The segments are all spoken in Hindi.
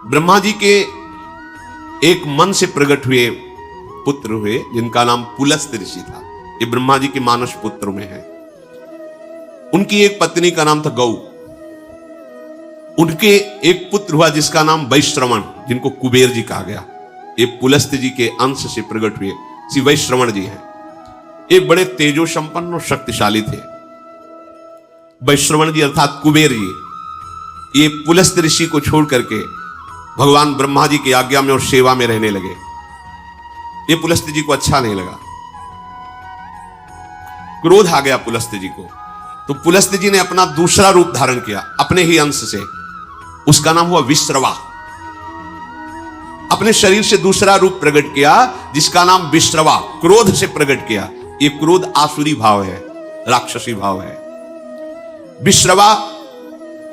ब्रह्मा जी के एक मन से प्रकट हुए पुत्र हुए जिनका नाम पुलस्त्य ऋषि था। ये ब्रह्मा जी के मानस पुत्र में है। उनकी एक पत्नी का नाम था गौ। उनके एक पुत्र हुआ जिसका नाम वैश्रवण, जिनको कुबेर जी कहा गया। ये पुलस्त्य जी के अंश से प्रकट हुए श्री वैश्रवण जी हैं। एक बड़े तेजो संपन्न और शक्तिशाली थे वैश्रवण जी अर्थात कुबेर जी। ये पुलस्त्य ऋषि को छोड़ करके भगवान ब्रह्मा जी की आज्ञा में और सेवा में रहने लगे। ये पुलस्त्य जी को अच्छा नहीं लगा, क्रोध आ गया पुलस्त्य जी को। तो पुलस्त्य जी ने अपना दूसरा रूप धारण किया अपने ही अंश से। उसका नाम हुआ विश्रवा। अपने शरीर से दूसरा रूप प्रकट किया जिसका नाम विश्रवा, क्रोध से प्रकट किया। ये क्रोध आसुरी भाव है, राक्षसी भाव है। विश्रवा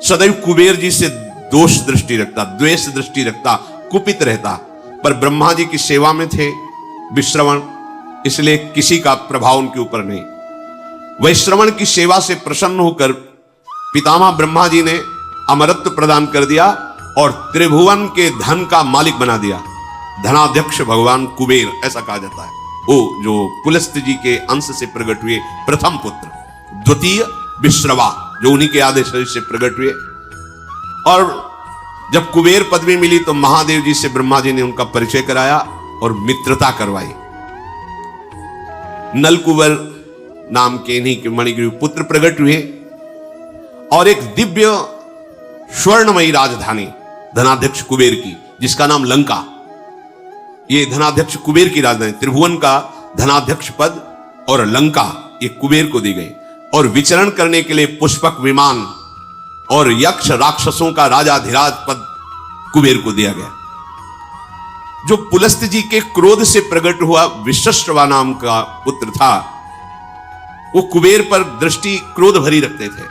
सदैव कुबेर जी से दोष दृष्टि रखता, द्वेष दृष्टि रखता, कुपित रहता। पर ब्रह्मा जी की सेवा में थे विश्रवण, इसलिए किसी का प्रभाव उनके ऊपर नहीं। वैश्रवण की सेवा से प्रसन्न होकर पितामह ब्रह्मा जी ने अमरत्व प्रदान कर दिया और त्रिभुवन के धन का मालिक बना दिया। धनाध्यक्ष भगवान कुबेर ऐसा कहा जाता है। वो जो पुलस्त्य जी के अंश से प्रकट हुए प्रथम पुत्र, द्वितीय विश्रवा जो उन्हीं के आधे शरीर से प्रकट हुए। और जब कुबेर पदवी मिली तो महादेव जी से ब्रह्मा जी ने उनका परिचय कराया और मित्रता करवाई। नलकुबर नाम के इन्हीं के मणिग्रीव पुत्र प्रकट हुए और एक दिव्य स्वर्णमयी राजधानी धनाध्यक्ष कुबेर की, जिसका नाम लंका। ये धनाध्यक्ष कुबेर की राजधानी, त्रिभुवन का धनाध्यक्ष पद और लंका ये कुबेर को दी गई। और विचरण करने के लिए पुष्पक विमान और यक्ष राक्षसों का राजाधिराज पद कुबेर को दिया गया। जो पुलस्त्य जी के क्रोध से प्रकट हुआ विश्रवा नाम का पुत्र था, वो कुबेर पर दृष्टि क्रोध भरी रखते थे।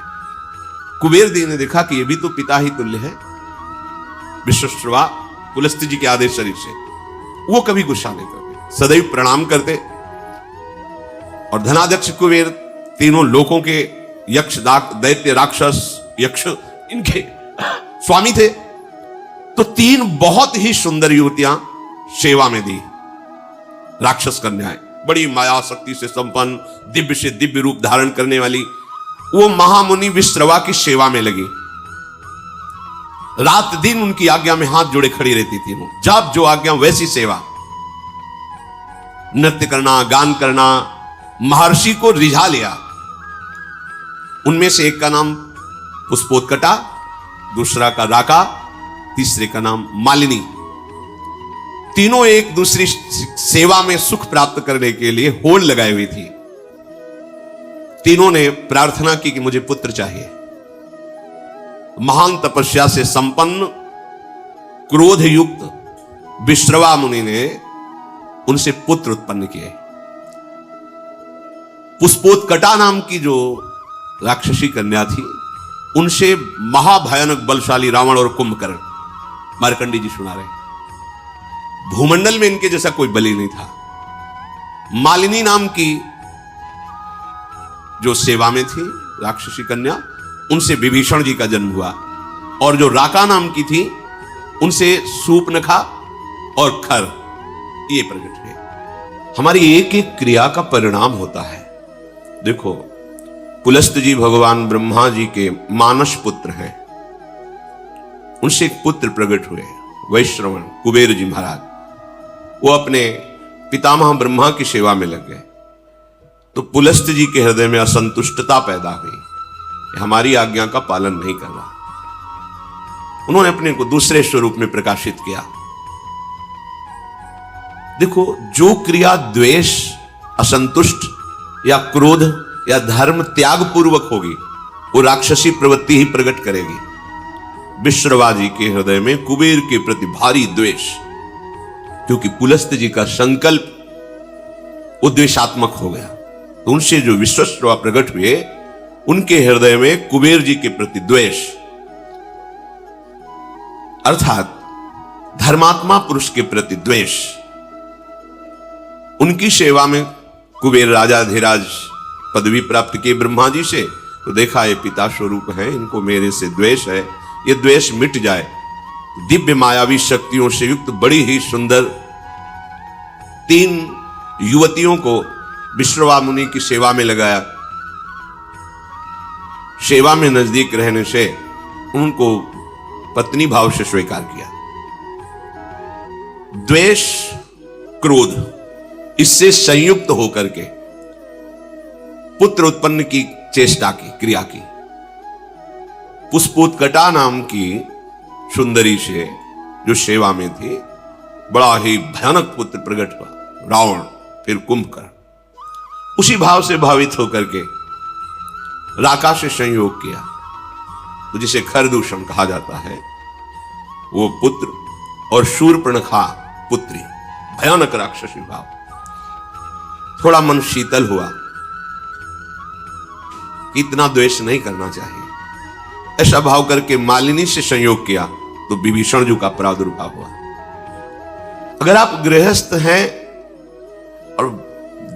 कुबेर जी ने देखा कि ये भी तो पिता ही तुल्य है, विश्रवा पुलस्त्य जी के आदेश शरीर से। वो कभी गुस्सा नहीं करते, सदैव प्रणाम करते। और धनाध्यक्ष कुबेर तीनों लोकों के यक्ष दैत्य राक्षस यक्ष इनके स्वामी थे। तो तीन बहुत ही सुंदर युवतियां सेवा में दी, राक्षस कन्याएं, बड़ी माया शक्ति से संपन्न, दिव्य से दिव्य रूप धारण करने वाली। वो महामुनि विश्रवा की सेवा में लगी। रात दिन उनकी आज्ञा में हाथ जोड़े खड़ी रहती थी। वो जब जो आज्ञा वैसी सेवा, नृत्य करना, गान करना, महर्षि को रिझा लिया। उनमें से एक का नाम पुष्पोत्कटा, दूसरा का राका, तीसरे का नाम मालिनी। तीनों एक दूसरी सेवा में सुख प्राप्त करने के लिए होड़ लगाई हुई थी। तीनों ने प्रार्थना की कि मुझे पुत्र चाहिए। महान तपस्या से संपन्न क्रोध युक्त विश्रवा मुनि ने उनसे पुत्र उत्पन्न किए। पुष्पोत्कटा नाम की जो राक्षसी कन्या थी, उनसे महाभयानक बलशाली रावण और कुंभकर्ण, मार्कंडी जी सुना रहे, भूमंडल में इनके जैसा कोई बलि नहीं था। मालिनी नाम की जो सेवा में थी राक्षसी कन्या, उनसे विभीषण जी का जन्म हुआ। और जो राका नाम की थी, उनसे सूपनखा और खर ये प्रकट हुए। हमारी एक एक क्रिया का परिणाम होता है। देखो, पुलस्त्य जी भगवान ब्रह्मा जी के मानस पुत्र हैं। उनसे एक पुत्र प्रकट हुए वैश्रवण कुबेर जी महाराज। वो अपने पितामह ब्रह्मा की सेवा में लग गए। तो पुलस्त्य जी के हृदय में असंतुष्टता पैदा हुई, हमारी आज्ञा का पालन नहीं कर रहा। उन्होंने अपने को दूसरे स्वरूप में प्रकाशित किया। देखो, जो क्रिया द्वेष, असंतुष्ट या क्रोध या धर्म त्याग पूर्वक होगी, वो राक्षसी प्रवृत्ति ही प्रकट करेगी। विश्रवा जी के हृदय में कुबेर के प्रति भारी द्वेष, क्योंकि पुलस्त्य जी का संकल्प वो द्वेषात्मक हो गया। तो उनसे जो विश्रवा प्रकट हुए, उनके हृदय में कुबेर जी के प्रति द्वेष, अर्थात धर्मात्मा पुरुष के प्रति द्वेष। उनकी सेवा में कुबेर राजाधिराज पदवी प्राप्त की ब्रह्मा जी से। तो देखा ये पिता स्वरूप है, इनको मेरे से द्वेष है, ये द्वेष मिट जाए दिव्य मायावी शक्तियों से युक्त बड़ी ही सुंदर 3 युवतियों को विश्रवा मुनि की सेवा में लगाया। सेवा में नजदीक रहने से उनको पत्नी भाव से स्वीकार किया। द्वेष, क्रोध इससे संयुक्त होकर के पुत्र उत्पन्न की चेष्टा की, क्रिया की। पुष्पोत्कटा नाम की सुंदरी से जो सेवा में थी, बड़ा ही भयानक पुत्र प्रकट हुआ, रावण, फिर कुंभकर्ण। उसी भाव से भावित होकर के राका से संयोग किया, तो जिसे खरदूषण कहा जाता है, वो पुत्र और शूर्पणखा पुत्री, भयानक राक्षसी भाव। थोड़ा मन शीतल हुआ कि इतना द्वेष नहीं करना चाहिए। ऐसा भाव करके मालिनी से संयोग किया तो विभीषण जी का प्रादुर्भाव हुआ। अगर आप गृहस्थ हैं और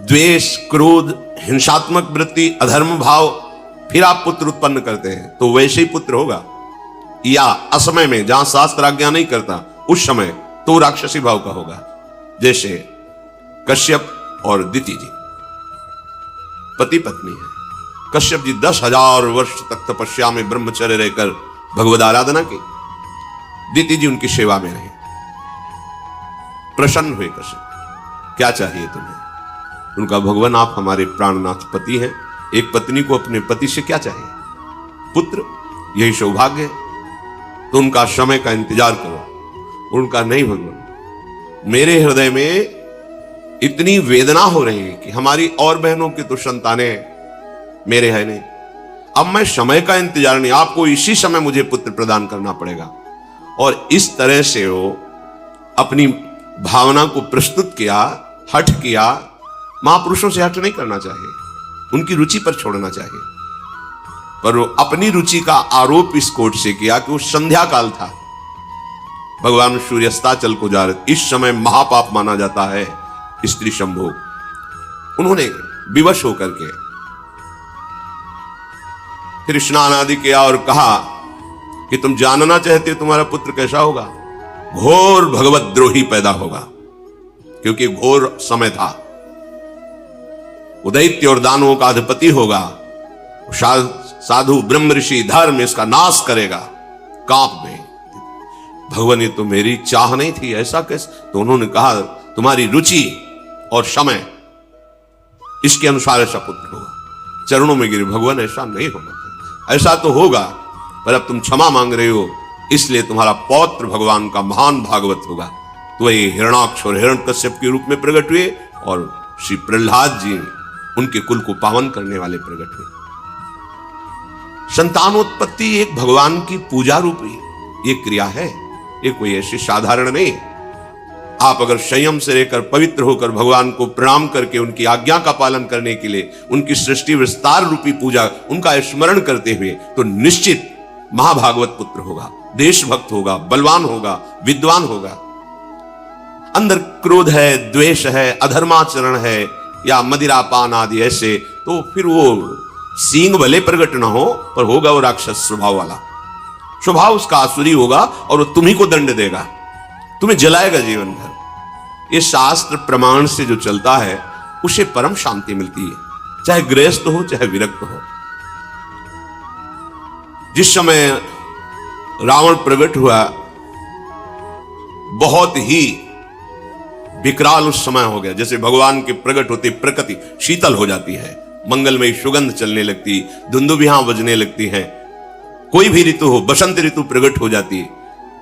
द्वेष, क्रोध, हिंसात्मक वृत्ति, अधर्म भाव, फिर आप पुत्र उत्पन्न करते हैं तो वैसे ही पुत्र होगा, या असमय में जहां शास्त्र आज्ञा नहीं करता उस समय तो राक्षसी भाव का होगा। जैसे कश्यप और दिति जी पति पत्नी है। कश्यप जी 10,000 वर्ष तक तपस्या में ब्रह्मचर्य रहकर भगवद आराधना की। दिति जी उनकी सेवा में रहे। प्रसन्न हुए कश्यप, क्या चाहिए तुम्हें? उनका, भगवान आप हमारे प्राणनाथ पति हैं, एक पत्नी को अपने पति से क्या चाहिए? पुत्र, यही सौभाग्य है। तो उनका समय का इंतजार करो। उनका, नहीं भगवान, मेरे हृदय में इतनी वेदना हो रही है कि हमारी और बहनों की तो संतानें हैं, मेरे है नहीं। अब मैं समय का इंतजार नहीं, आपको इसी समय मुझे पुत्र प्रदान करना पड़ेगा। और इस तरह से वो अपनी भावना को प्रस्तुत किया, हठ किया। महापुरुषों से हठ नहीं करना चाहिए, उनकी रुचि पर छोड़ना चाहिए। पर वो अपनी रुचि का आरोप इस कोट से किया कि वो संध्या काल था, भगवान सूर्यास्ताचल को जा रहे, इस समय महापाप माना जाता है स्त्री संभोग। उन्होंने विवश होकर के फिर स्नान आदि किया और कहा कि तुम जानना चाहते हो तुम्हारा पुत्र कैसा होगा? घोर भगवद्रोही पैदा होगा, क्योंकि घोर समय था। दैत्य और दानवों का अधिपति होगा, साधु ब्रह्म ऋषि धर्म इसका नाश करेगा। कांप गए भगवान, ये तो मेरी चाह नहीं थी, ऐसा कैसे? तो उन्होंने कहा तुम्हारी रुचि और समय इसके अनुसार ऐसा पुत्र होगा। चरणों में गिरे, भगवान ऐसा नहीं होगा, ऐसा तो होगा, पर अब तुम क्षमा मांग रहे हो, इसलिए तुम्हारा पौत्र भगवान का महान भागवत होगा। तो ये हिरणाक्ष और हिरण्यकश्यप के रूप में प्रकट हुए और श्री प्रहलाद जी उनके कुल को पावन करने वाले प्रकट हुए। संतानोत्पत्ति एक भगवान की पूजा रूपी ये क्रिया है, ये कोई ऐसी साधारण नहीं है। आप अगर संयम से रहकर पवित्र होकर भगवान को प्रणाम करके उनकी आज्ञा का पालन करने के लिए उनकी सृष्टि विस्तार रूपी पूजा, उनका स्मरण करते हुए, तो निश्चित महाभागवत पुत्र होगा, देशभक्त होगा, बलवान होगा, विद्वान होगा। अंदर क्रोध है, द्वेष है, अधर्माचरण है या मदिरापान आदि ऐसे, तो फिर वो सींग भले प्रकट ना हो, पर होगा वो राक्षस स्वभाव वाला। स्वभाव उसका आसुरी होगा और वो तुम्ही को दंड देगा, तुम्हें जलाएगा जीवन भर। ये शास्त्र प्रमाण से जो चलता है उसे परम शांति मिलती है, चाहे गृहस्थ हो चाहे विरक्त हो। जिस समय रावण प्रकट हुआ, बहुत ही विकराल उस समय हो गया। जैसे भगवान के प्रकट होते प्रकृति शीतल हो जाती है, मंगलमयी सुगंध चलने लगती, धुंदुभियां बजने लगती हैं। कोई भी ऋतु हो, बसंत ऋतु प्रकट हो जाती है।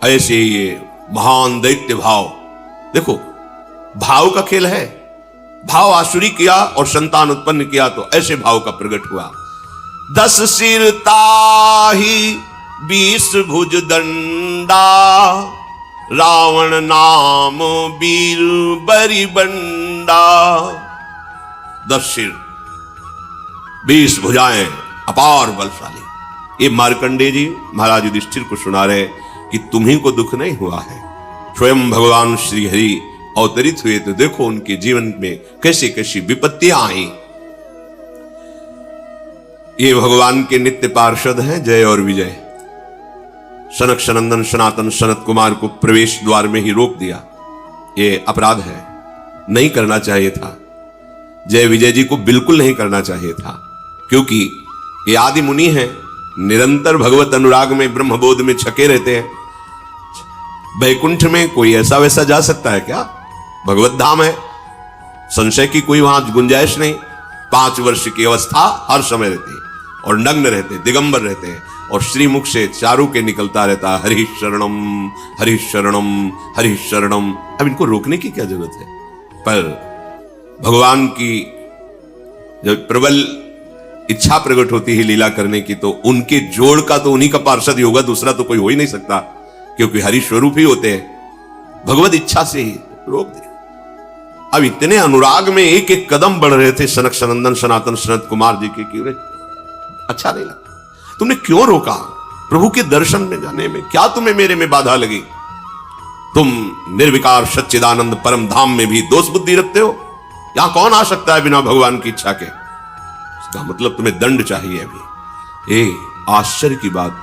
ऐसे ये महान दैत्य भाव, देखो भाव का खेल है। भाव आसुरी किया और संतान उत्पन्न किया, तो ऐसे भाव का प्रकट हुआ। 10 सिर ताहि 20 भुज दंडा, रावण नाम वीर बरी बंडा। 10 सिर 20 भुजाएं, अपार बलशाली। ये मार्कंडेय जी महाराज युधिष्ठिर को सुना रहे कि तुम्ही को दुख नहीं हुआ है, स्वयं भगवान श्री हरि अवतरित हुए तो देखो उनके जीवन में कैसी कैसी विपत्तियां आई। ये भगवान के नित्य पार्षद हैं जय और विजय। सनक सनंदन सनातन सनत कुमार को प्रवेश द्वार में ही रोक दिया। ये अपराध है, नहीं करना चाहिए था। जय विजय जी को बिल्कुल नहीं करना चाहिए था, क्योंकि ये आदि मुनि हैं, निरंतर भगवत अनुराग में ब्रह्मबोध में छके रहते हैं। बैकुंठ में कोई ऐसा वैसा जा सकता है क्या? भगवत धाम है, संशय की कोई वहां गुंजाइश नहीं। 5 वर्ष की अवस्था हर समय रहती है और नग्न रहते, दिगंबर रहते हैं, और श्रीमुख से चारों के निकलता रहता हरि शरणम हरि शरणम हरि शरणम। अब इनको रोकने की क्या जरूरत है? पर भगवान की जब प्रबल इच्छा प्रकट होती है लीला करने की, तो उनके जोड़ का तो उन्हीं का पार्षद ही होगा, दूसरा तो कोई हो ही नहीं सकता, क्योंकि हरि स्वरूप ही होते हैं। भगवत इच्छा से ही रोक दिया। अब इतने अनुराग में एक एक कदम बढ़ रहे थे सनक सनंदन सनातन सनत कुमार जी के, क्यों अच्छा नहीं लगा? तुमने क्यों रोका? प्रभु के दर्शन में जाने में क्या तुम्हें मेरे में बाधा लगी? तुम निर्विकार सच्चिदानंद परम धाम में भी दोष बुद्धि रखते हो। यहां कौन आ सकता है बिना भगवान की इच्छा के? इसका मतलब तुम्हें दंड चाहिए अभी। आश्चर्य की बात,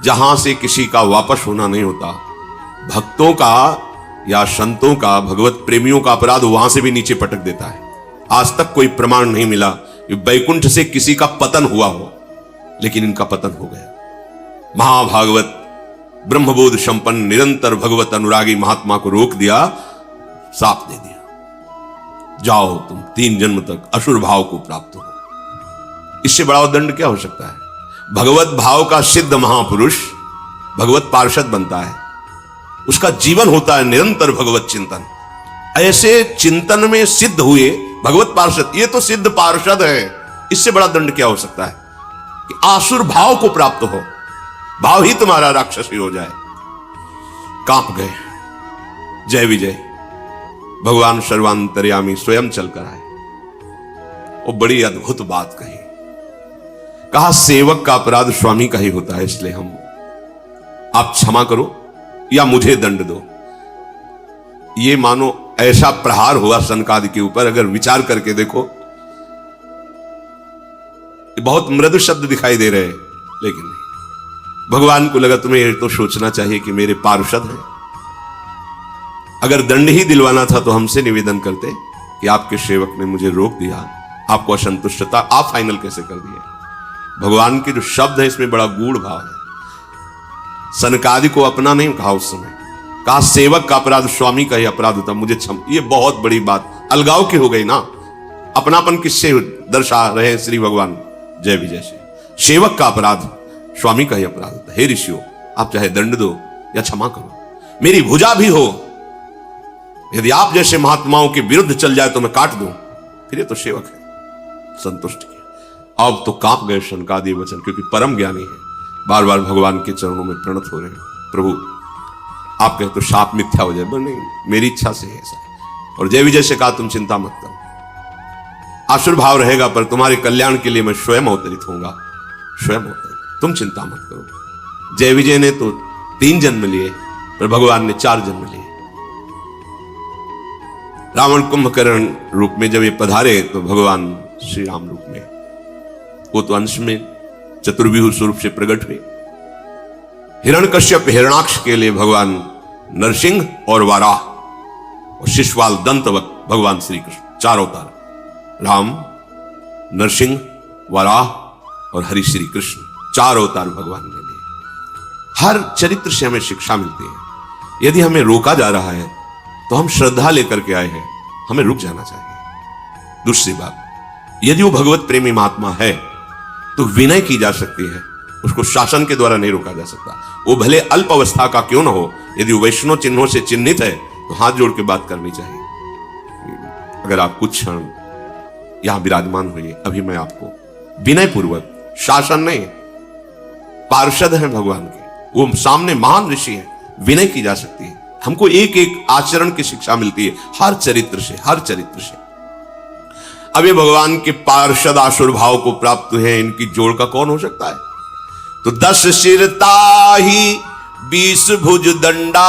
जहां से किसी का वापस होना नहीं होता, भक्तों का या संतों का, भगवत प्रेमियों का अपराध वहां से भी नीचे पटक देता है। आज तक कोई प्रमाण नहीं मिला कि बैकुंठ से किसी का पतन हुआ हो, लेकिन इनका पतन हो गया। महाभागवत ब्रह्मबोध संपन्न निरंतर भगवत अनुरागी महात्मा को रोक दिया, साप दे दिया, जाओ तुम 3 जन्म तक असुर भाव को प्राप्त हो। इससे बड़ा दंड क्या हो सकता है? भगवत भाव का सिद्ध महापुरुष भगवत पार्षद बनता है, उसका जीवन होता है निरंतर भगवत चिंतन। ऐसे चिंतन में सिद्ध हुए भगवत पार्षद, ये तो सिद्ध पार्षद है, इससे बड़ा दंड क्या हो सकता है कि आसुर भाव को प्राप्त हो, भाव ही तुम्हारा राक्षसी हो जाए। कांप गए जय विजय। भगवान सर्वांतर्यामी स्वयं चलकर आए और बड़ी अद्भुत बात कही। कहा सेवक का अपराध स्वामी का ही होता है, इसलिए आप क्षमा करो या मुझे दंड दो। ये मानो ऐसा प्रहार हुआ सनकादि के ऊपर, अगर विचार करके देखो बहुत मृदु शब्द दिखाई दे रहे हैं, लेकिन नहीं। भगवान को लगा तुम्हें ये तो सोचना चाहिए कि मेरे पार्षद हैं। अगर दंड ही दिलवाना था तो हमसे निवेदन करते कि आपके सेवक ने मुझे रोक दिया, आपको असंतुष्टता, आप फाइनल कैसे कर दिए? भगवान के जो शब्द है इसमें बड़ा गूढ़ भाव है। सनकादि को अपना नहीं कहा उस समय, कहा सेवक का अपराध स्वामी का ही अपराध होता, मुझे क्षम। ये बहुत बड़ी बात अलगाव की हो गई ना। अपनापन किससे दर्शा रहे हैं श्री भगवान जय विजय से? सेवक का अपराध स्वामी का ही अपराध होता है। हे ऋषियों, आप चाहे दंड दो या क्षमा करो, मेरी भुजा भी हो। यदि आप जैसे महात्माओं के विरुद्ध चल जाए तो मैं काट दूं, फिर ये तो सेवक है। संतुष्ट किया। अब तो कांप गए शनकादि वचन, क्योंकि परम ज्ञानी है, बार बार भगवान के चरणों में प्रणत हो रहे हैं। प्रभु आप कहे तो शाप मिथ्या हो जाए, नहीं, मेरी इच्छा से है ऐसा। और जय विजय से कहा तुम चिंता मत करो, आसुर भाव रहेगा पर तुम्हारे कल्याण के लिए मैं स्वयं अवतरित होऊंगा, स्वयं अवतरित, तुम चिंता मत करो। जय विजय ने तो 3 जन्म लिए, पर भगवान ने 4 जन्म लिए। रावण कुंभकर्ण रूप में जब ये पधारे तो भगवान श्री राम रूप में, वो तो अंश में चतुर्व्यूह स्वरूप से प्रकट हुए। हिरण्यकश्यप हिरणाक्ष के लिए भगवान नरसिंह और वाराह और शिशुपाल दंतवत भगवान श्री कृष्ण, 4 अवतार, राम, नरसिंह, वराह और हरि श्री कृष्ण, 4 अवतार भगवान ने लिए। हर चरित्र से हमें शिक्षा मिलती है। यदि हमें रोका जा रहा है तो हम श्रद्धा लेकर के आए हैं, हमें रुक जाना चाहिए। दूसरी बात, यदि वो भगवत प्रेमी महात्मा है तो विनय की जा सकती है, उसको शासन के द्वारा नहीं रोका जा सकता। वो भले अल्प अवस्था का क्यों ना हो, यदि वो वैष्णव चिन्हों से चिन्हित है तो हाथ जोड़ के बात करनी चाहिए। अगर आप कुछ क्षण यहां विराजमान हुए, अभी मैं आपको विनय पूर्वक, शासन नहीं, पार्षद हैं भगवान के, वो सामने महान ऋषि हैं, विनय की जा सकती है। हमको एक एक आचरण की शिक्षा मिलती है हर चरित्र से, हर चरित्र से। अब ये भगवान के पार्षद आसुर भाव को प्राप्त है, इनकी जोड़ का कौन हो सकता है? तो 10 सिर ताहि 20 भुज दंडा,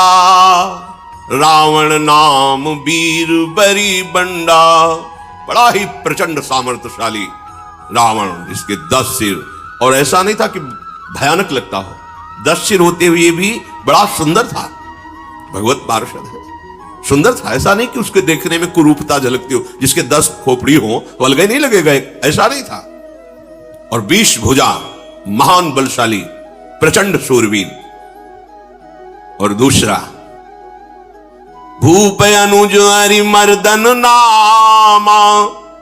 रावण नाम वीर बरी बंडा। बड़ा ही प्रचंड सामर्थ्यशाली रावण, जिसके 10 सिर, और ऐसा नहीं था कि भयानक लगता हो, 10 सिर होते हुए भी बड़ा सुंदर था। भगवत पार्षद है, सुंदर था। ऐसा नहीं कि उसके देखने में कुरूपता झलकती हो, जिसके 10 खोपड़ी हो तो अलग नहीं लगेगा, ऐसा नहीं था। और 20 भुजा, महान बलशाली, प्रचंड शूरवीर। और दूसरा, भूप अनुज हरि मर्दन नामा,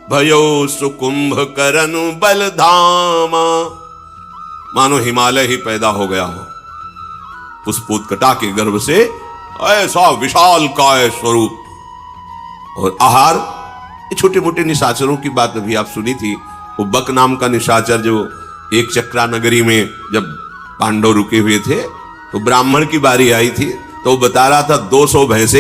भयो सुकुंभ करन बलधामा। मानो हिमालय ही पैदा हो गया हो पुष्पोत्कटा के गर्भ से, ऐसा विशाल काय स्वरूप। और आहार, ये छोटे मोटे निशाचरों की बात अभी आप सुनी थी। वो बक नाम का निशाचर जो एक चक्रा नगरी में जब पांडव रुके हुए थे तो ब्राह्मण की बारी आई थी, तो वो बता रहा था 200 भैंसे,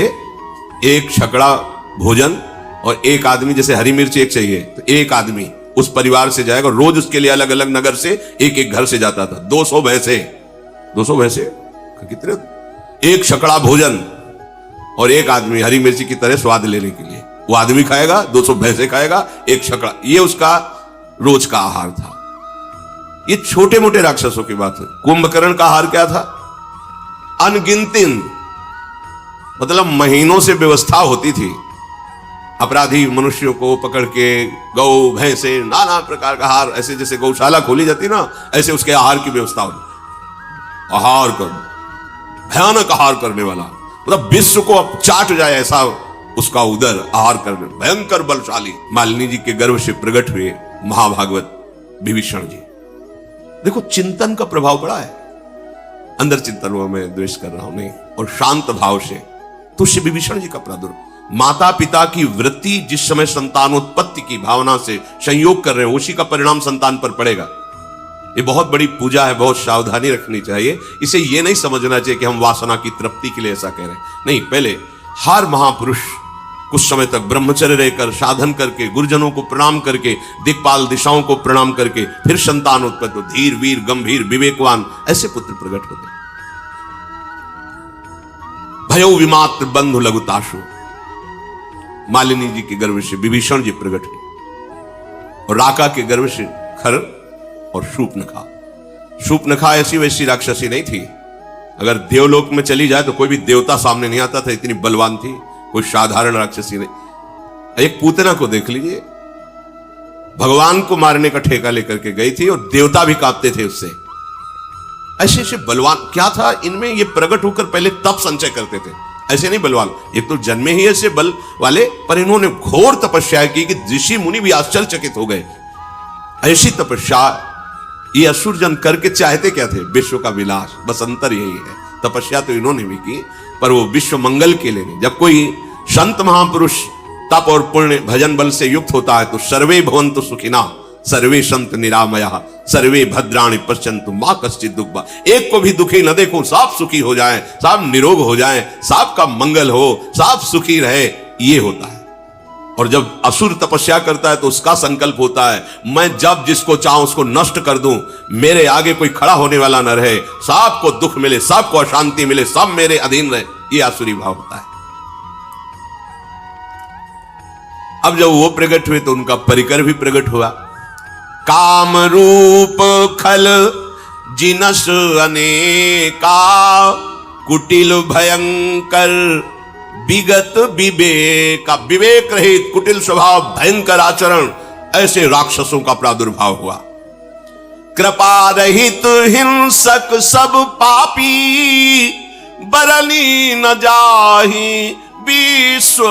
एक छकड़ा भोजन, और एक आदमी, जैसे हरी मिर्च एक चाहिए तो एक आदमी उस परिवार से जाएगा। रोज उसके लिए अलग अलग नगर से एक एक घर से जाता था। 200 भैंसे, 200 भैंसे कितने, एक छकड़ा भोजन और एक आदमी हरी मिर्ची की तरह स्वाद लेने के लिए। वो आदमी खाएगा, 200 भैंसे खाएगा, एक छकड़ा, ये उसका रोज का आहार था। ये छोटे मोटे राक्षसों की बात है। कुंभकर्ण का आहार क्या था? अनगिनतिन, मतलब महीनों से व्यवस्था होती थी। अपराधी मनुष्यों को पकड़ के गौ भैंसे नाना प्रकार का आहार, ऐसे जैसे गौशाला खोली जाती ना, ऐसे उसके आहार की व्यवस्था होती। आहार कर, भयानक आहार करने वाला, मतलब विश्व को अब चाट जाए ऐसा उसका उदर, आहार करने, भयंकर बलशाली। मालिनी जी के गर्भ से प्रकट हुए महाभागवत विभीषण जी। देखो चिंतन का प्रभाव पड़ा है अंदर। चिंतन हुआ, मैं द्वेष कर रहा हूं नहीं, और शांत भाव से तो श्री विभीषण जी का प्रादुर्भाव। माता पिता की वृत्ति जिस समय संतानोत्पत्ति की भावना से संयोग कर रहे हैं, उसी का परिणाम संतान पर पड़ेगा। ये बहुत बड़ी पूजा है, बहुत सावधानी रखनी चाहिए। इसे ये नहीं समझना चाहिए कि हम वासना की तृप्ति के लिए ऐसा कह रहे हैं, नहीं। पहले हर महापुरुष कुछ समय तक ब्रह्मचर्य रहकर, साधन करके, गुरुजनों को प्रणाम करके, दिक्पाल दिशाओं को प्रणाम करके, फिर संतान उत्पत्ति हो। धीर वीर गंभीर विवेकवान ऐसे पुत्र प्रकट होते। भयो विमात्र बंधु लघुताशु, मालिनी जी के गर्भ से विभीषण जी प्रकट हुए, और राका के गर्भ से खर और शूर्पणखा। शूर्पणखा ऐसी वैसी राक्षसी नहीं थी। अगर देवलोक में चली जाए तो कोई भी देवता सामने नहीं आता था, इतनी बलवान थी, कोई साधारण राक्षसी नहीं। एक पूतना को देख लीजिए, भगवान को मारने का ठेका लेकर के गई थी और देवता भी कांपते थे उससे। ऐसे ऐसे बलवान क्या था इनमें, ये प्रकट होकर पहले तप संचय करते थे। ऐसे नहीं बलवान, एक तो जन्मे ही ऐसे बल वाले, पर इन्होंने घोर तपस्या की कि ऋषि मुनि भी आश्चर्यचकित हो गए। ऐसी तपस्या ये असुरजन करके चाहते क्या थे? विश्व का विलास, बस अंतर यही है। तपस्या तो इन्होंने भी की, पर वो विश्व मंगल के लिए नहीं। जब कोई संत महापुरुष तप और पुण्य भजन बल से युक्त होता है तो सर्वे भवन्तु सुखिना, सर्वे संत निरामया, सर्वे भद्राणि पश्यन्तु मा कश्चित् दुःखा। एक को भी दुखी न देखो, सब सुखी हो जाए, सब निरोग हो जाए, सबका मंगल हो, सब सुखी रहे, ये होता है। और जब असुर तपस्या करता है तो उसका संकल्प होता है, मैं जब जिसको चाहूं उसको नष्ट कर दूं, मेरे आगे कोई खड़ा होने वाला न रहे, सबको दुख मिले, सबको अशांति मिले, सब मेरे अधीन रहे, ये आसुरी भाव होता है। अब जब वो प्रकट हुए तो उनका परिकर भी प्रकट हुआ। काम रूप खल जिनस अनेका, कुटिल भयंकर विगत विवेक। विवेक रहित, कुटिल स्वभाव, भयंकर आचरण, ऐसे राक्षसों का प्रादुर्भाव हुआ। कृपा रहित हिंसक सब पापी, बरनी न जाहि विश्व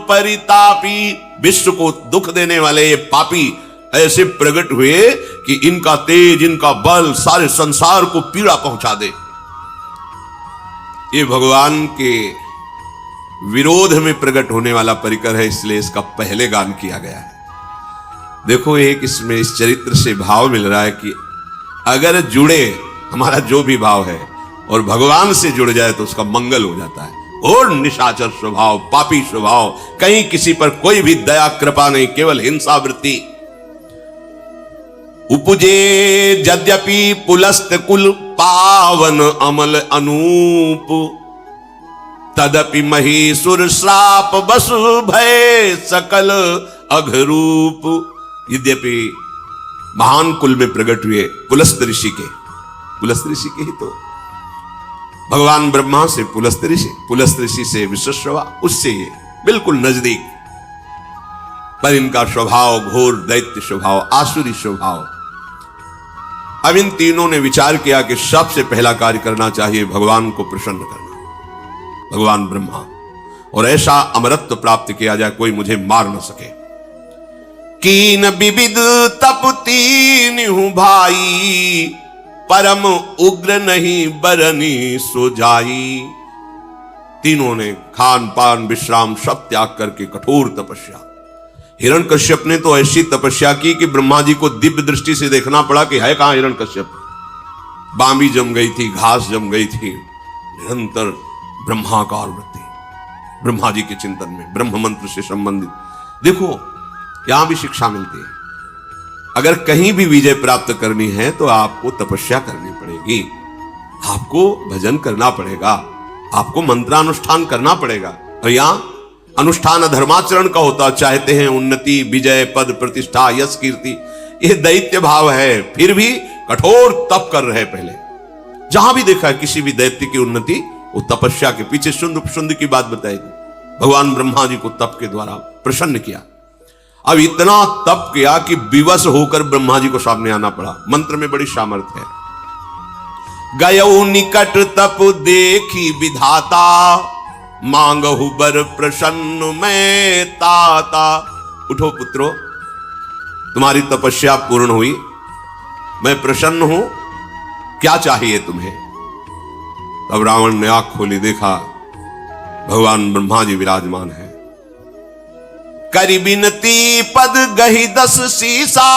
परितापी। विश्व को दुख देने वाले ये पापी ऐसे प्रकट हुए कि इनका तेज, इनका बल सारे संसार को पीड़ा पहुंचा दे। ये भगवान के विरोध में प्रकट होने वाला परिकर है, इसलिए इसका पहले गान किया गया है। देखो एक इसमें इस चरित्र से भाव मिल रहा है कि अगर जुड़े हमारा जो भी भाव है और भगवान से जुड़ जाए तो उसका मंगल हो जाता है। और निशाचर स्वभाव, पापी स्वभाव, कहीं किसी पर कोई भी दया कृपा नहीं, केवल हिंसा वृत्ति। उपजे यद्यपि पुलस्त कुल पावन अमल अनूप, तदपि महीसुर श्राप बस भय सकल अघरूप। यद्यपि महान कुल में प्रकट हुए पुलस्त ऋषि के ही तो भगवान ब्रह्मा से पुलस्त्य ऋषि से विश्वश्रवा, उससे ये बिल्कुल नजदीक, पर इनका स्वभाव घोर दैत्य स्वभाव, आसुरी स्वभाव। अब इन तीनों ने विचार किया कि सबसे पहला कार्य करना चाहिए भगवान को प्रसन्न करना, भगवान ब्रह्मा, और ऐसा अमरत्व प्राप्त किया जाए कोई मुझे मार न सके। कीन विविध तप तीन हूं भाई, परम उग्र नहीं बरनी सो जाई। तीनों ने खान पान विश्राम सब त्याग करके कठोर तपस्या। हिरण्यकश्यप ने तो ऐसी तपस्या की कि ब्रह्मा जी को दिव्य दृष्टि से देखना पड़ा कि है कहां हिरण्यकश्यप। बांबी जम गई थी, घास जम गई थी, निरंतर ब्रह्माकार वृत्ति, ब्रह्मा जी के चिंतन में, ब्रह्म मंत्र से संबंधित। देखो यहां भी शिक्षा मिलती है, अगर कहीं भी विजय प्राप्त करनी है तो आपको तपस्या करनी पड़ेगी, आपको भजन करना पड़ेगा, आपको मंत्रानुष्ठान करना पड़ेगा। और यहां अनुष्ठान धर्माचरण का होता, चाहते हैं उन्नति, विजय, पद, प्रतिष्ठा, यश, कीर्ति, यह दैत्य भाव है, फिर भी कठोर तप कर रहे। पहले जहां भी देखा है किसी भी दैत्य की उन्नति, वो तपस्या के पीछे शुंद की बात बताई थी। भगवान ब्रह्मा जी को तप के द्वारा प्रसन्न किया। अब इतना तप किया कि विवश होकर ब्रह्मा जी को सामने आना पड़ा। मंत्र में बड़ी सामर्थ्य है। गयो निकट तप देखी विधाता, मांगहु बर प्रसन्न मैं ताता। उठो पुत्रो, तुम्हारी तपस्या पूर्ण हुई, मैं प्रसन्न हूं, क्या चाहिए तुम्हें? तब रावण ने आंख खोली, देखा भगवान ब्रह्मा जी विराजमान है। करी बिनती पद गही 10 सीसा,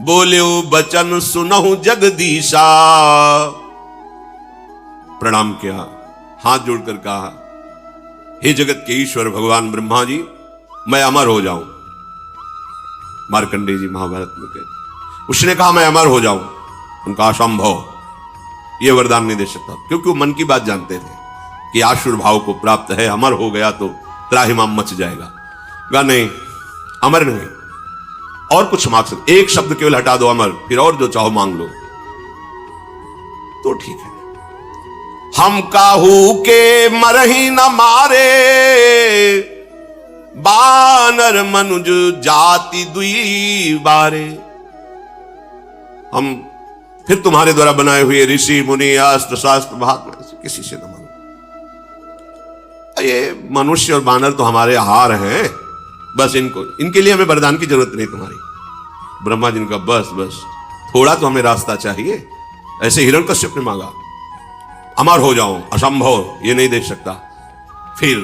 बोल्यो बचन सुनहु जगदीशा। प्रणाम किया, हाथ जोड़कर कहा, हे जगत के ईश्वर भगवान ब्रह्मा जी, मैं अमर हो जाऊं। मार्कंडेय जी महाभारत में कहते, उसने कहा मैं अमर हो जाऊं। उनका असंभव, यह वरदान नहीं दे सकता, क्योंकि वो मन की बात जानते थे कि आसुर भाव को प्राप्त है, अमर हो गया तो त्राहिमाम मच जाएगा। कहा नहीं, अमर नहीं, और कुछ मांग सकते, एक शब्द केवल हटा दो अमर, फिर और जो चाहो मांग लो तो ठीक है। हम काहू के मरही न मारे, बानर मनुज जाति दुई बारे। हम फिर तुम्हारे द्वारा बनाए हुए ऋषि मुनि अस्त्र शास्त्र महात्मा किसी से न मांगो। ये मनुष्य और बानर तो हमारे आहार हैं, बस इनके लिए हमें वरदान की जरूरत नहीं तुम्हारी। ब्रह्मा जी का बस थोड़ा तो हमें रास्ता चाहिए। ऐसे हिरण्यकश्यप ने मांगा, अमर हो जाऊं, असंभव, ये नहीं देख सकता। फिर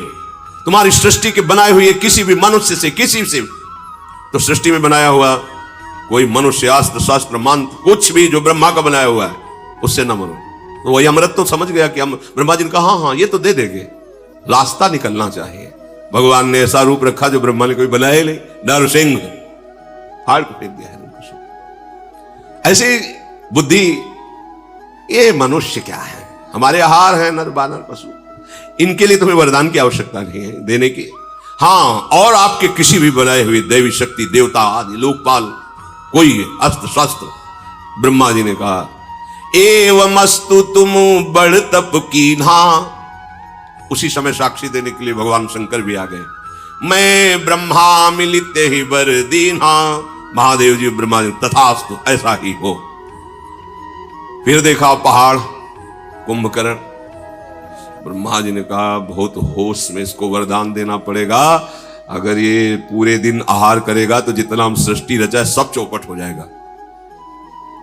तुम्हारी सृष्टि के बनाए हुए किसी भी मनुष्य से, किसी से, तो सृष्टि में बनाया हुआ कोई मनुष्य, अस्त्र शास्त्र मंत्र, कुछ भी जो ब्रह्मा का बनाया हुआ है, उससे न मरो। तो वही अमृत तो समझ गया कि हम, ब्रह्मा जी ने कहा हाँ ये तो दे देंगे, रास्ता निकलना चाहिए। भगवान ने ऐसा रूप रखा जो ब्रह्मा ने कोई बनाया नहीं, नरसिंह, फाड़ को फेंक दिया है। ऐसी बुद्धि, ये मनुष्य क्या है, हमारे आहार है नर बानर पशु, इनके लिए तुम्हें वरदान की आवश्यकता नहीं है देने की। हां, और आपके किसी भी बनाए हुए दैवी शक्ति, देवता आदि, लोकपाल, कोई अस्त्र शस्त्र। ब्रह्मा जी ने कहा, एवमस्तु तुम बड़ तप कीन्हा। उसी समय साक्षी देने के लिए भगवान शंकर भी आ गए। मैं ब्रह्मा मिलिते ही बर दीन्हा। महादेव जी ब्रह्मा जी, तथास्तु, ऐसा ही हो। फिर देखा पहाड़, कुंभकर्ण। ब्रह्मा जी ने कहा, बहुत होश में इसको वरदान देना पड़ेगा, अगर ये पूरे दिन आहार करेगा तो जितना हम सृष्टि रचा है सब चौपट हो जाएगा।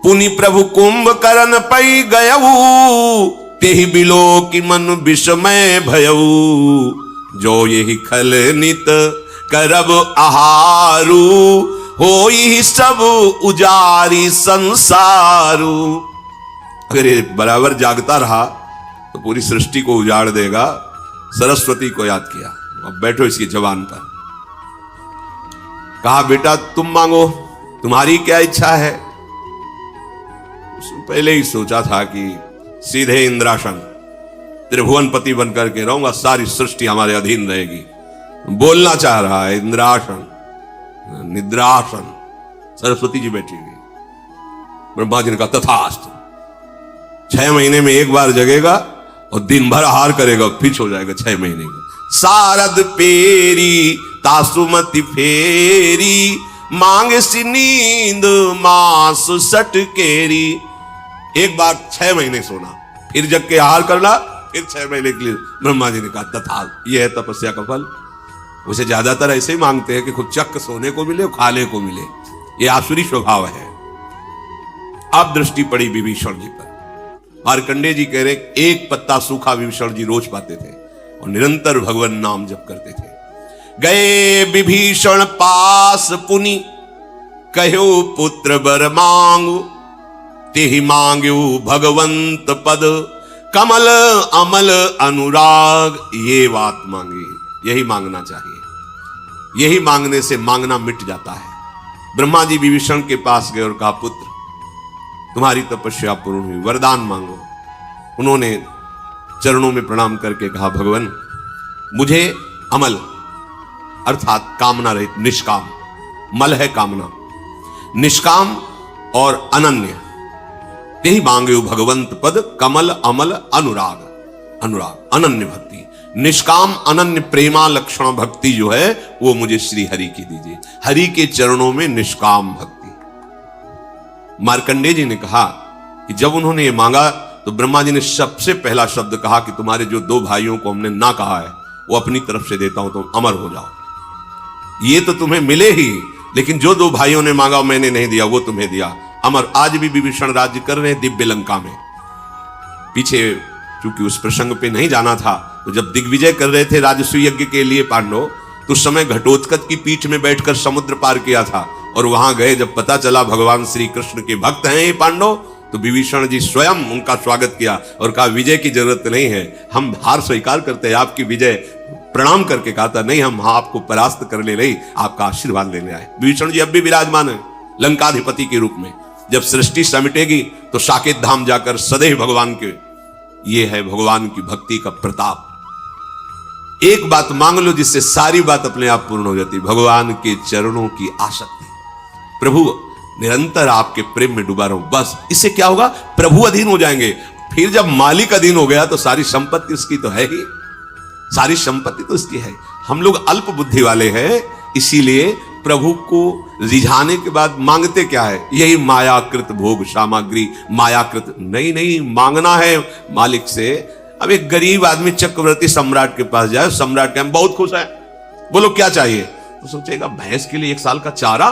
पुनि प्रभु कुंभकर्ण पै गयऊ, तेहि बिलो की मन विषमय भयऊ। जो यही खल नित करब आहारू, हो ही सब उजारी संसारू। अगर ये बराबर जागता रहा तो पूरी सृष्टि को उजाड़ देगा। सरस्वती को याद किया, अब बैठो इसकी जबान पर। कहा, बेटा तुम मांगो, तुम्हारी क्या इच्छा है? उसने पहले ही सोचा था कि सीधे इंद्रासन, त्रिभुवनपति बनकर के रहूंगा, सारी सृष्टि हमारे अधीन रहेगी। बोलना चाह रहा है इंद्रासन, निद्रासन। सरस्वती जी बैठी हुई। ब्रह्मा जी ने कहा, तथास्तु। 6 महीने में एक बार जगेगा और दिन भर आहार करेगा, फिक्स हो जाएगा 6 महीने का। सारद पेरी तासुमति फेरी, मांग सी नींद मास सटकेरी। एक बार 6 महीने सोना, फिर जग के आहार करना, फिर 6 महीने के लिए। ब्रह्मा जी ने कहा तथा, यह है तपस्या का फल। उसे ज्यादातर ऐसे ही मांगते हैं कि खुद चक्क सोने को मिले, खाने को मिले। यह आसुरी स्वभाव है। अब दृष्टि पड़ी विभीषण जी पर। मार्कंडेय जी कह रहे एक पत्ता सूखा विभीषण जी रोज पाते थे और निरंतर भगवान नाम जप करते थे। गए विभीषण पास पुनि, कहो पुत्र बर मांगु, तेहि मांग्यो भगवंत पद, कमल अमल अनुराग। ये बात मांगी, यही मांगना चाहिए। यही मांगने से मांगना मिट जाता है। ब्रह्मा जी विभीषण के पास गए और कहा पुत्र तुम्हारी तपस्या पूर्ण हुई, वरदान मांगो। उन्होंने चरणों में प्रणाम करके कहा भगवान मुझे अमल अर्थात कामना रहित, निष्काम, मल है कामना, निष्काम और अनन्य, यही मांगे भगवंत पद, कमल अमल अनुराग। अनुराग अनन्य भक्ति, निष्काम अनन्य प्रेमा लक्षण भक्ति जो है वो मुझे श्री हरि की दीजिए। हरि के चरणों में निष्काम भक्ति। मार्कंडेय जी ने कहा कि जब उन्होंने ये मांगा तो ब्रह्मा जी ने सबसे पहला शब्द कहा कि तुम्हारे जो 2 भाइयों को हमने ना कहा है वो अपनी तरफ से देता हूं, तुम अमर हो जाओ। ये तो तुम्हें मिले ही, लेकिन जो 2 भाइयों ने मांगा मैंने नहीं दिया, वो तुम्हें दिया। अमर। आज भी विभीषण राज्य कर रहे हैं दिव्य लंका में। पीछे चूंकि उस प्रसंग पे नहीं जाना था, तो जब दिग्विजय कर रहे थे राजसूय यज्ञ के लिए पांडव, तो उस समय घटोत्कच की पीठ में बैठकर समुद्र पार किया था। और वहां गए, जब पता चला भगवान श्री कृष्ण के भक्त हैं ये पांडव, तो विभीषण जी स्वयं उनका स्वागत किया और कहा विजय की जरूरत नहीं है, हम हार स्वीकार करते हैं, आपकी विजय। प्रणाम करके कहा था नहीं, हम आपको परास्त करने नहीं, आपका आशीर्वाद लेने आए। विभीषण जी अब भी विराजमान है लंकाधिपति के रूप में। जब सृष्टि समिटेगी तो साकेत धाम जाकर सदैव भगवान के, ये है भगवान की भक्ति का प्रताप। एक बात मांग लो जिससे सारी बात अपने आप पूर्ण हो जाती, भगवान के चरणों की आसक्ति। प्रभु निरंतर आपके प्रेम में डूबा रहूं, बस। इससे क्या होगा, प्रभु अधीन हो जाएंगे। फिर जब मालिक अधीन हो गया तो सारी संपत्ति उसकी तो है ही, सारी संपत्ति तो उसकी है। हम लोग अल्प बुद्धि वाले हैं, इसीलिए प्रभु को रिझाने के बाद मांगते क्या है, यही मायाकृत भोग सामग्री, मायाकृत। नहीं, मांगना है मालिक से। अब एक गरीब आदमी चक्रवर्ती सम्राट के पास जाए, सम्राट के हम बहुत खुश है, बोलो क्या चाहिए, तो सोचेगा भैंस के लिए 1 साल का चारा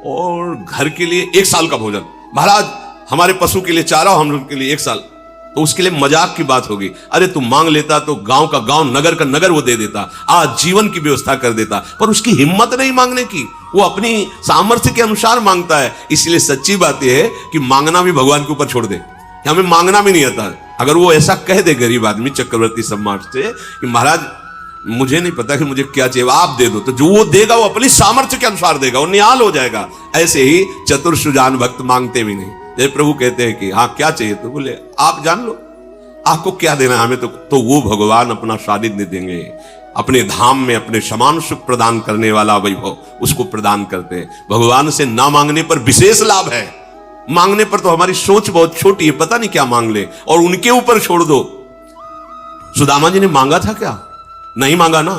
और घर के लिए 1 साल का भोजन। महाराज हमारे पशु के लिए चारा और हम लोग के लिए 1 साल। तो उसके लिए मजाक की बात होगी, अरे तुम मांग लेता तो गांव का गांव, नगर का नगर वो दे देता, आज जीवन की व्यवस्था कर देता। पर उसकी हिम्मत नहीं मांगने की, वो अपनी सामर्थ्य के अनुसार मांगता है। इसलिए सच्ची बात यह है कि मांगना भी भगवान के ऊपर छोड़ दे, हमें मांगना भी नहीं आता। अगर वो ऐसा कह दे गरीब आदमी चक्रवर्ती सम्राट से कि महाराज मुझे नहीं पता कि मुझे क्या चाहिए, आप दे दो, तो जो वो देगा वो अपनी सामर्थ्य के अनुसार देगा, वो निहाल हो जाएगा। ऐसे ही चतुर सुजान भक्त मांगते भी नहीं। जैसे प्रभु कहते हैं कि हाँ क्या चाहिए, तो बोले आप जान लो आपको क्या देना है हमें, तो वो भगवान अपना सानिध्य देंगे, अपने धाम में अपने समान सुख प्रदान करने वाला वैभव उसको प्रदान करते हैं। भगवान से ना मांगने पर विशेष लाभ है, मांगने पर तो हमारी सोच बहुत छोटी है, पता नहीं क्या मांग ले, और उनके ऊपर छोड़ दो। सुदामा जी ने मांगा था क्या, नहीं मांगा ना,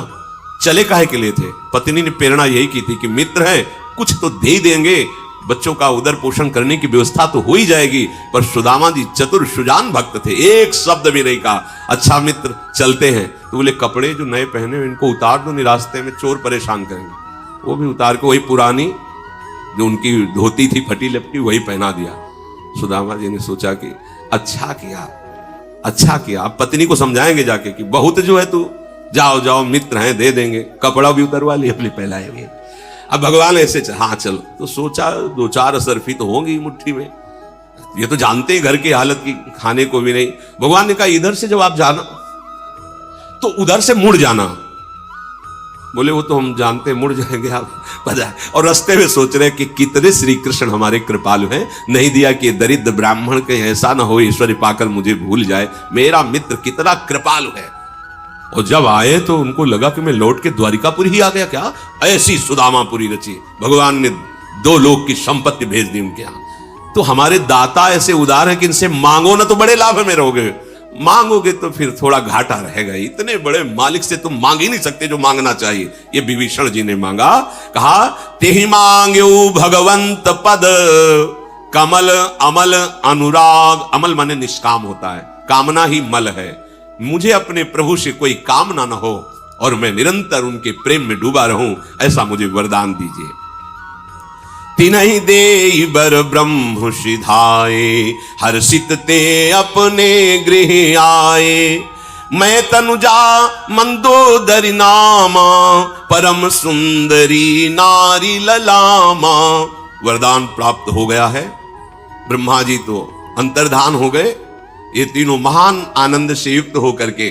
चले काहे के लिए थे। पत्नी ने प्रेरणा यही की थी कि मित्र है कुछ तो दे ही देंगे, बच्चों का उदर पोषण करने की व्यवस्था तो हो ही जाएगी। पर सुदामा जी चतुर सुजान भक्त थे, एक शब्द भी नहीं कहा। अच्छा मित्र चलते हैं, तो बोले कपड़े जो नए पहने इनको उतार दो, नहीं रास्ते में चोर परेशान करेंगे। वो भी उतार के वही पुरानी जो उनकी धोती थी फटी लपटी वही पहना दिया। सुदामा जी ने सोचा कि अच्छा किया, अब पत्नी को समझाएंगे जाके कि बहुत जो है तू, जाओ मित्र हैं दे देंगे, कपड़ा भी उतरवा लिया अपने पहनाएंगे। अब भगवान ऐसे हाँ चलो, तो सोचा 2-4 असरफी तो होंगी मुट्ठी में, ये तो जानते ही घर की हालत की, खाने को भी नहीं। भगवान ने कहा इधर से जब आप जाना तो उधर से मुड़ जाना। बोले वो तो हम जानते मुड़ जाएंगे आप पता। और रास्ते में सोच रहे कि कितने श्री कृष्ण हमारे कृपालु हैं, नहीं दिया कि दरिद्र ब्राह्मण के ऐसा ना हो ईश्वरी पाकर मुझे भूल जाए, मेरा मित्र कितना कृपालु है। और जब आए तो उनको लगा कि मैं लौट के द्वारिकापुरी ही आ गया क्या, ऐसी सुदामापुरी रची। भगवान ने 2 लोक की संपत्ति भेज दी उनके यहां। तो हमारे दाता ऐसे उदार हैं कि इनसे मांगो ना तो बड़े लाभ में रहोगे, मांगोगे तो फिर थोड़ा घाटा रहेगा। इतने बड़े मालिक से तुम मांग ही नहीं सकते जो मांगना चाहिए। ये विभीषण जी ने मांगा, कहा तेहि मांग्यो भगवंत पद कमल अमल अनुराग। अमल माने निष्काम होता है, कामना ही मल है। मुझे अपने प्रभु से कोई कामना न हो और मैं निरंतर उनके प्रेम में डूबा रहूं, ऐसा मुझे वरदान दीजिए। तिनहि देहि बर ब्रह्म सिधाए, हर्षित ते अपने गृह आए। मैं तनुजा मंदोदरी नामा, परम सुंदरी नारी ललामा। वरदान प्राप्त हो गया है। ब्रह्मा जी तो अंतर्धान हो गए। ये तीनों महान आनंद से युक्त होकर के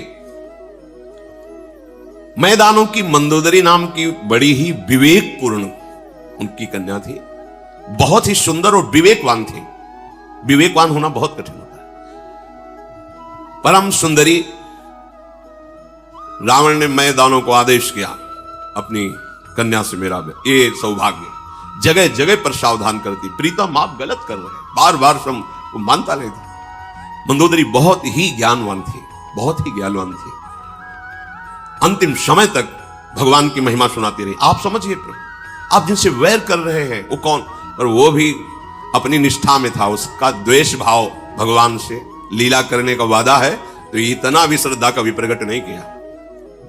मैदानों की मंदोदरी नाम की बड़ी ही विवेकपूर्ण उनकी कन्या थी, बहुत ही सुंदर और विवेकवान थी। विवेकवान होना बहुत कठिन होता है। परम सुंदरी। रावण ने मैदानों को आदेश किया अपनी कन्या से मेरा ये सौभाग्य। जगह जगह पर सावधान करती, प्रीतम आप गलत कर रहे हैं, बार बार सम वो मानता नहीं था। मंदोदरी बहुत ही ज्ञानवान थी, बहुत ही ज्ञानवान थी। अंतिम समय तक भगवान की महिमा सुनाती रही। आप समझिए प्रभु, आप जिनसे वैर कर रहे हैं वो कौन? और वो भी अपनी निष्ठा में था, उसका द्वेष भाव भगवान से लीला करने का वादा है, तो इतना भी श्रद्धा कभी प्रकट नहीं किया।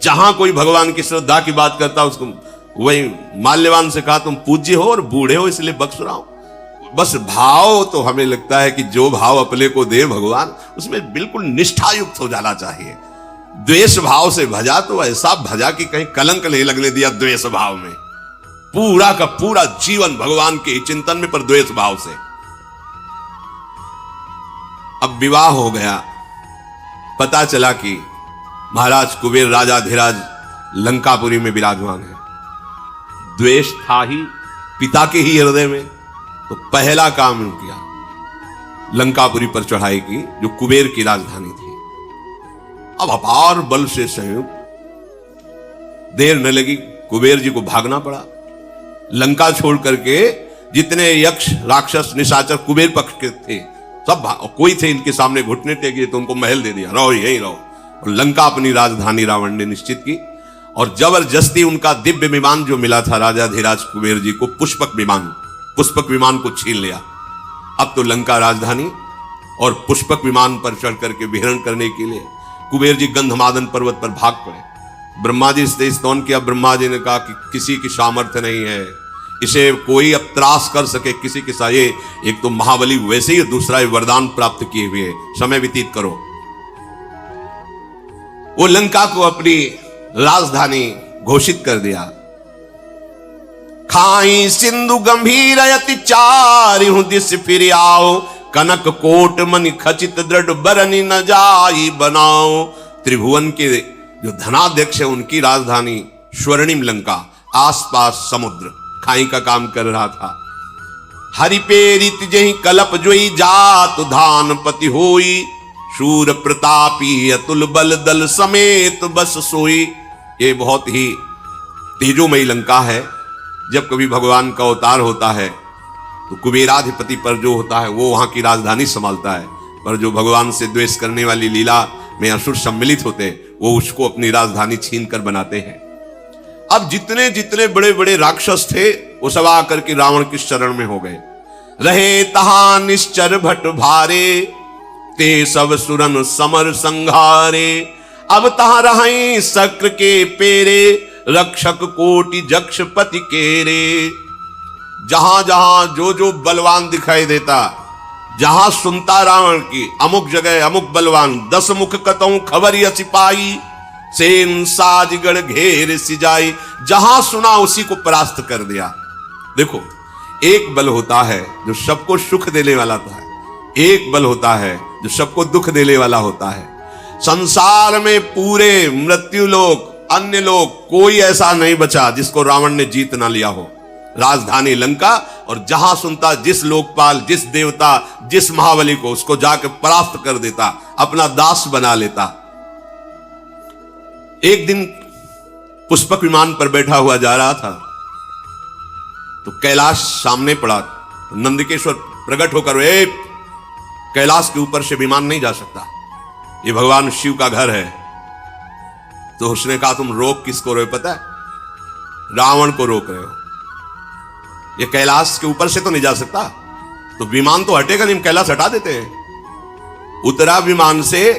जहां कोई भगवान की श्रद्धा की बात करता उसको वही माल्यवान से कहा तुम पूज्य हो और बूढ़े हो इसलिए बख्श रहा हूं। बस भाव तो हमें लगता है कि जो भाव अपने को दे भगवान, उसमें बिल्कुल निष्ठा युक्त हो जाना चाहिए। द्वेष भाव से भजा तो ऐसा भजा कि कहीं कलंक नहीं लगने दिया द्वेष भाव में। पूरा का पूरा जीवन भगवान के चिंतन में, पर द्वेष भाव से। अब विवाह हो गया, पता चला कि महाराज कुबेर राजाधिराज लंकापुरी में विराजमान है। द्वेष था ही पिता के ही हृदय में, तो पहला काम किया लंकापुरी पर चढ़ाई की, जो कुबेर की राजधानी थी। अब अपार बल से संयुक्त, देर न लगी, कुबेर जी को भागना पड़ा। लंका छोड़ करके जितने यक्ष राक्षस निशाचर कुबेर पक्ष के थे सब कोई थे इनके सामने घुटने टेके, तो उनको महल दे दिया, रहो यहीं रहो। और लंका अपनी राजधानी रावण ने निश्चित की, और जबरदस्ती उनका दिव्य विमान जो मिला था राजाधिराज कुबेर जी को, पुष्पक विमान को छीन लिया। अब तो लंका राजधानी, और पुष्पक विमान पर चढ़ करके विहरण करने के लिए कुबेर जी गंधमादन पर्वत पर भाग पड़े। ब्रह्मा जी से स्तवन किया। ब्रह्मा जी ने कहा कि किसी की सामर्थ्य नहीं है, इसे कोई अब त्रास कर सके किसी के साथ। ये एक तो महाबली वैसे ही, दूसरा वरदान प्राप्त किए हुए, समय व्यतीत करो। वो लंका को अपनी राजधानी घोषित कर दिया। खाई सिंधु गंभीर अति चारिहु दिस फिर आओ, कनक कोट मणि खचित दृढ़ बरनी न जाई बनाओ। त्रिभुवन के जो धनाध्यक्ष है उनकी राजधानी स्वर्णिम लंका, आसपास समुद्र, खाई का काम कर रहा था। हरिपेरित जही कलप जोई जात धानपति होई, शूर प्रतापी अतुल बल दल समेत बस सोई। ये बहुत ही तेजोमयी लंका है। जब कभी भगवान का अवतार होता है तो कुबेराधिपति पर जो होता है वो वहां की राजधानी संभालता है, पर जो भगवान से द्वेष करने वाली लीला में असुर सम्मिलित होते वो उसको अपनी राजधानी छीन कर बनाते हैं। अब जितने जितने बड़े बड़े राक्षस थे वो सब आकर के रावण की शरण में हो गए। रहे तहा निश्चर भट भारे, ते सब सुरन समर संघारे। अब तहा रहे शक्र के पेरे, रक्षक कोटि जक्षपति केरे। जहां जहां जो जो बलवान दिखाई देता, जहां सुनता रावण की अमुक जगह अमुक बलवान, 10 मुख कतऊ खबरिया सिपाही, सेन साजगढ़ घेर सिजाई। जहां सुना उसी को परास्त कर दिया। देखो, एक बल होता है जो सबको सुख देने वाला था, एक बल होता है जो सबको दुख देने वाला होता है। संसार में पूरे मृत्यु लोक, अन्य लोग, कोई ऐसा नहीं बचा जिसको रावण ने जीत ना लिया हो। राजधानी लंका, और जहां सुनता जिस लोकपाल, जिस देवता, जिस महाबली को, उसको जाकर परास्त कर देता, अपना दास बना लेता। एक दिन पुष्पक विमान पर बैठा हुआ जा रहा था तो कैलाश सामने पड़ा। नंदकेश्वर प्रकट होकर, ए कैलाश के ऊपर से विमान नहीं जा सकता, ये भगवान शिव का घर है। तो उसने कहा, तुम रोक किसको रहे हो पता है? रावण को रोक रहे हो। ये कैलाश के ऊपर से तो नहीं जा सकता, तो विमान तो हटेगा नहीं, कैलाश हटा देते हैं। उतरा विमान से,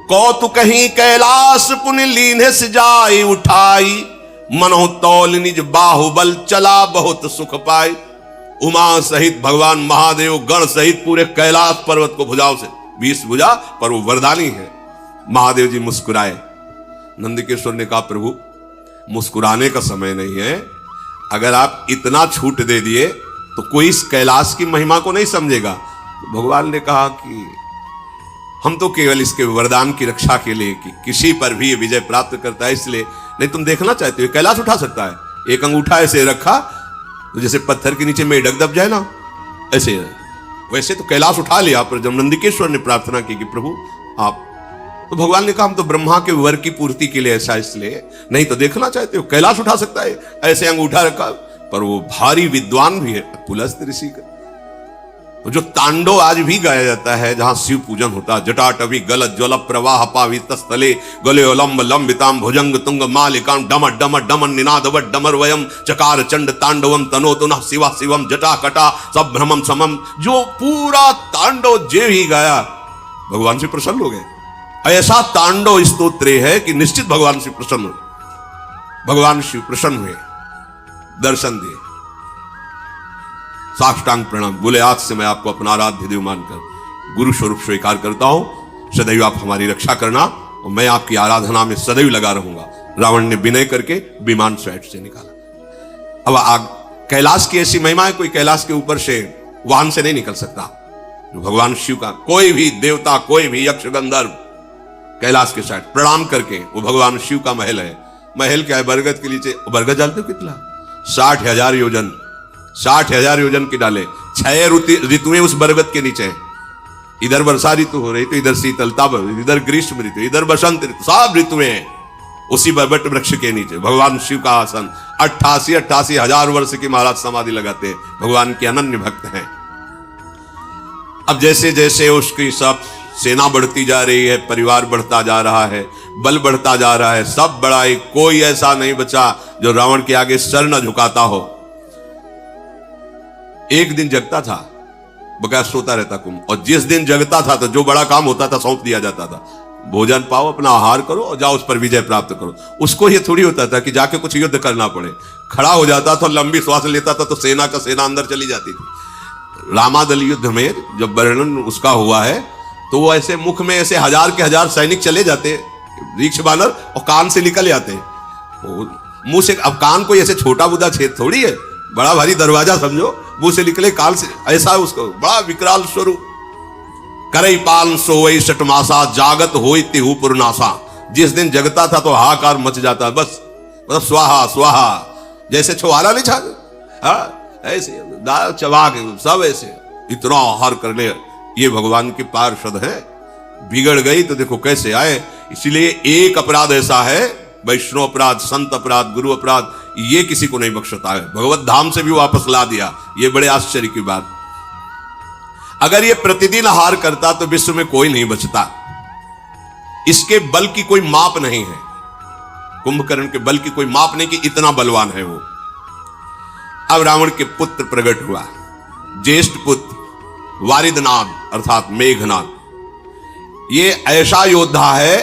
कौतुक कहीं कैलाश पुण्य लीने से जाई उठाई, मनो तौल निज बाहुबल चला बहुत सुख पाई। उमा सहित भगवान महादेव गण सहित पूरे कैलाश पर्वत को भुजाओं से, 20 भुजा पर वो वरदानी है। महादेव जी मुस्कुराए। नंदकिशोर ने कहा, प्रभु मुस्कुराने का समय नहीं है, अगर आप इतना छूट दे दिए तो कोई इस कैलाश की महिमा को नहीं समझेगा। भगवान ने कहा कि हम तो केवल इसके वरदान की रक्षा के लिए कि किसी पर भी विजय प्राप्त करता है इसलिए, नहीं तुम देखना चाहते हो कैलाश उठा सकता है। एक अंगूठा ऐसे रखा तो जैसे पत्थर के नीचे मेढक दब जाए ना, ऐसे वैसे तो कैलाश उठा लिया। पर जब नंदकिशोर ने प्रार्थना की कि प्रभु आप, तो भगवान ने कहा, हम तो ब्रह्मा के वर की पूर्ति के लिए ऐसा, इसलिए नहीं तो देखना चाहते हो कैलाश उठा सकता है। ऐसे अंगूठा रखा, पर वो भारी विद्वान भी है, पुलस्त ऋषि का। तो जो तांडव आज भी गाया जाता है जहां शिव पूजन होता है, जटाटवी गल ज्वल प्रवाह पावित स्थले गले लंब लंबिताम भुजंग तुंग मालिकाम डम डम डमन निनादव डमर वयम चकार चंड तांडवम तनो तुनः शिवा शिवम जटा कटा सब भ्रमम समम, जो पूरा तांडव जे ही गाया भगवान से प्रसन्न हो गए। ऐसा तांडव स्तोत्र है कि निश्चित भगवान से प्रसन्न हुए। भगवान शिव प्रसन्न हुए, दर्शन दिए, साष्टांग प्रणाम, बोले आज से मैं आपको अपना आराध्य देव मानकर गुरु स्वरूप स्वीकार करता हूं, सदैव आप हमारी रक्षा करना और मैं आपकी आराधना में सदैव लगा रहूंगा। रावण ने विनय करके विमान स्वैट से निकाला। अब आग कैलाश की ऐसी महिमा है, कोई कैलाश के ऊपर से वाहन से नहीं निकल सकता। भगवान शिव का कोई भी देवता, कोई भी यक्ष गंधर्व कैलाश के साइड प्रणाम करके, वो भगवान शिव का महल है। महल क्या है? बरगद के नीचे, बरगद जानते हो कितना? 60,000 योजन, 60,000 योजन की डाले, 6 ऋतुएं उस बरगद के नीचे हैं। इधर वर्षा ऋतु हो रही तो इधर शीतलता, इधर ग्रीष्म ऋतु, इधर बसंत ऋतु, सब ऋतुएं हैं उसी बरगद वृक्ष के नीचे। भगवान शिव का आसन 88 हजार वर्ष की महाराज समाधि लगाते हैं, भगवान के अनन्य भक्त हैं। अब जैसे जैसे उसकी सब सेना बढ़ती जा रही है, परिवार बढ़ता जा रहा है, बल बढ़ता जा रहा है, सब बड़ाई, कोई ऐसा नहीं बचा जो रावण के आगे सर न झुकाता हो। एक दिन जगता था, बकाया सोता रहता कुंभ, और जिस दिन जगता था तो जो बड़ा काम होता था सौंप दिया जाता था, भोजन पाओ, अपना आहार करो और जाओ उस पर विजय प्राप्त करो। उसको ये थोड़ी होता था कि जाके कुछ युद्ध करना पड़े। खड़ा हो जाता था, लंबी श्वास लेता था तो सेना का सेना अंदर चली जाती थी। रामादल युद्ध में जब वर्णन उसका हुआ है तो वो ऐसे मुख में ऐसे 1000 के 1000 सैनिक चले जाते, वृक्ष बानर, और कान से निकल जाते मुंह से। अब कान कोई ऐसे छोटा बुदा छेद थोड़ी है, बड़ा भारी दरवाजा समझो, मुंह से निकले कान से, ऐसा उसको बड़ा विकराल स्वरूप। करई पाल सोई सटमासा जागत होई तिहु पुरनासा, जिस दिन जगता था तो हाहाकार मच जाता, बस मतलब स्वाहा स्वाहा, जैसे छुआरा नहीं छा, ऐसे दाल चबा के सब ऐसे इतना आहार करने। ये भगवान के पार्षद हैं, बिगड़ गई तो देखो कैसे आए। इसलिए एक अपराध ऐसा है, वैष्णव अपराध, संत अपराध, गुरु अपराध, ये किसी को नहीं बख्शता है। भगवत धाम से भी वापस ला दिया, ये बड़े आश्चर्य की बात। अगर ये प्रतिदिन आहार करता तो विश्व में कोई नहीं बचता। इसके बल की कोई माप नहीं है, कुंभकर्ण के बल की कोई माप नहीं कि इतना बलवान है वो। अब रावण के पुत्र प्रकट हुआ, ज्येष्ठ पुत्र वारिदनाद अर्थात मेघनाद। ये ऐसा योद्धा है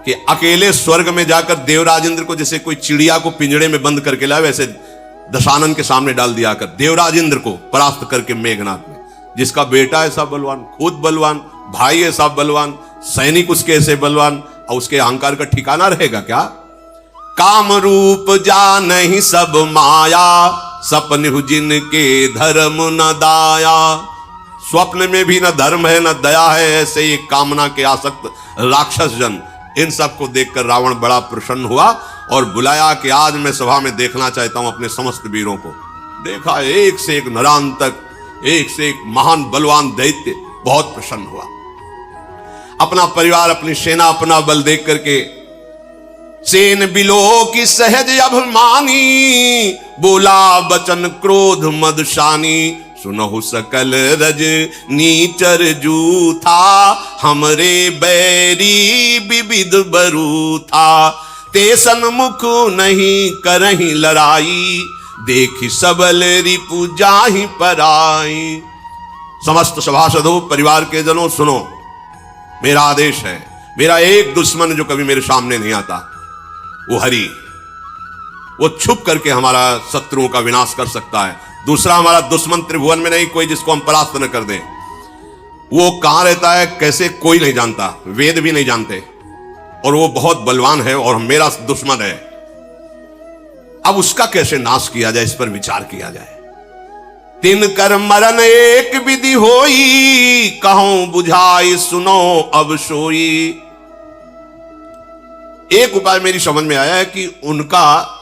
कि अकेले स्वर्ग में जाकर देवराज इंद्र को, जैसे कोई चिड़िया को पिंजड़े में बंद करके लाए, वैसे दशानन के सामने डाल दिया कर देवराज इंद्र को परास्त करके मेघनाद में। जिसका बेटा ऐसा बलवान, खुद बलवान, भाई ऐसा बलवान, सैनिक उसके ऐसे बलवान, और उसके अहंकार का ठिकाना रहेगा क्या? काम रूप जा नहीं सब माया, सपन जिनके धर्म न दाया। स्वप्न में भी न धर्म है न दया है, ऐसे ही कामना के आसक्त राक्षस जन। इन सबको देखकर रावण बड़ा प्रसन्न हुआ और बुलाया कि आज मैं सभा में देखना चाहता हूं अपने समस्त वीरों को। देखा एक से एक नरांतक, एक से एक महान बलवान दैत्य, बहुत प्रसन्न हुआ। अपना परिवार, अपनी सेना, अपना बल देख करके सेन बिलो की सहज अभिमानी, बोला बचन क्रोध मदशानी, सुनहु सकल रज नीचर जूथा, हमरे बैरी विविध बरू था। ते सन्मुख नहीं करही लड़ाई, देखी सबल रिपु जाहि पराई। समस्त सभासदों, परिवार के जनों, सुनो, मेरा आदेश है। मेरा एक दुश्मन जो कभी मेरे सामने नहीं आता, वो हरि। वो छुप करके हमारा शत्रुओं का विनाश कर सकता है। दूसरा, हमारा दुश्मन त्रिभुवन में नहीं कोई जिसको हम परास्त न कर दें। वो कहां रहता है, कैसे, कोई नहीं जानता, वेद भी नहीं जानते, और वो बहुत बलवान है और मेरा दुश्मन है। अब उसका कैसे नाश किया जाए, इस पर विचार किया जाए। तिन कर मरण एक विधि होई, कहूं बुझाई सुनो अब सोई। एक उपाय मेरी समझ में आया है कि उनका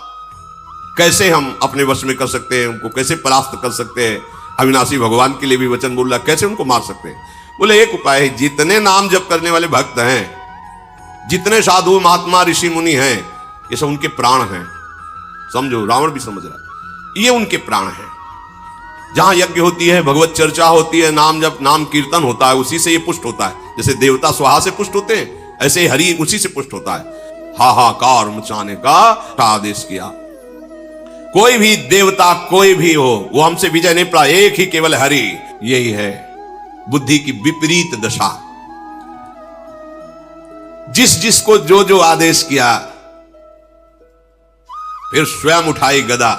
कैसे हम अपने वश में कर सकते हैं, उनको कैसे परास्त कर सकते हैं। अविनाशी भगवान के लिए भी वचन बोल रहा, कैसे उनको मार सकते हैं। बोले एक उपाय है, जितने नाम जप करने वाले भक्त हैं, जितने साधु महात्मा ऋषि मुनि हैं, ये सब उनके प्राण हैं। समझो, रावण भी समझ रहा है, ये उनके प्राण हैं। जहां यज्ञ होती है, भगवत चर्चा होती है, नाम जप, नाम कीर्तन होता है, उसी से ये पुष्ट होता है। जैसे देवता स्वाहा से पुष्ट होते हैं, ऐसे ही हरि उसी से पुष्ट होता है। हाहाकार मचाने का आदेश किया। कोई भी देवता, कोई भी हो, वो हमसे विजय नहीं पा, एक ही केवल हरि। यही है बुद्धि की विपरीत दशा। जिस जिसको जो जो आदेश किया, फिर स्वयं उठाई गदा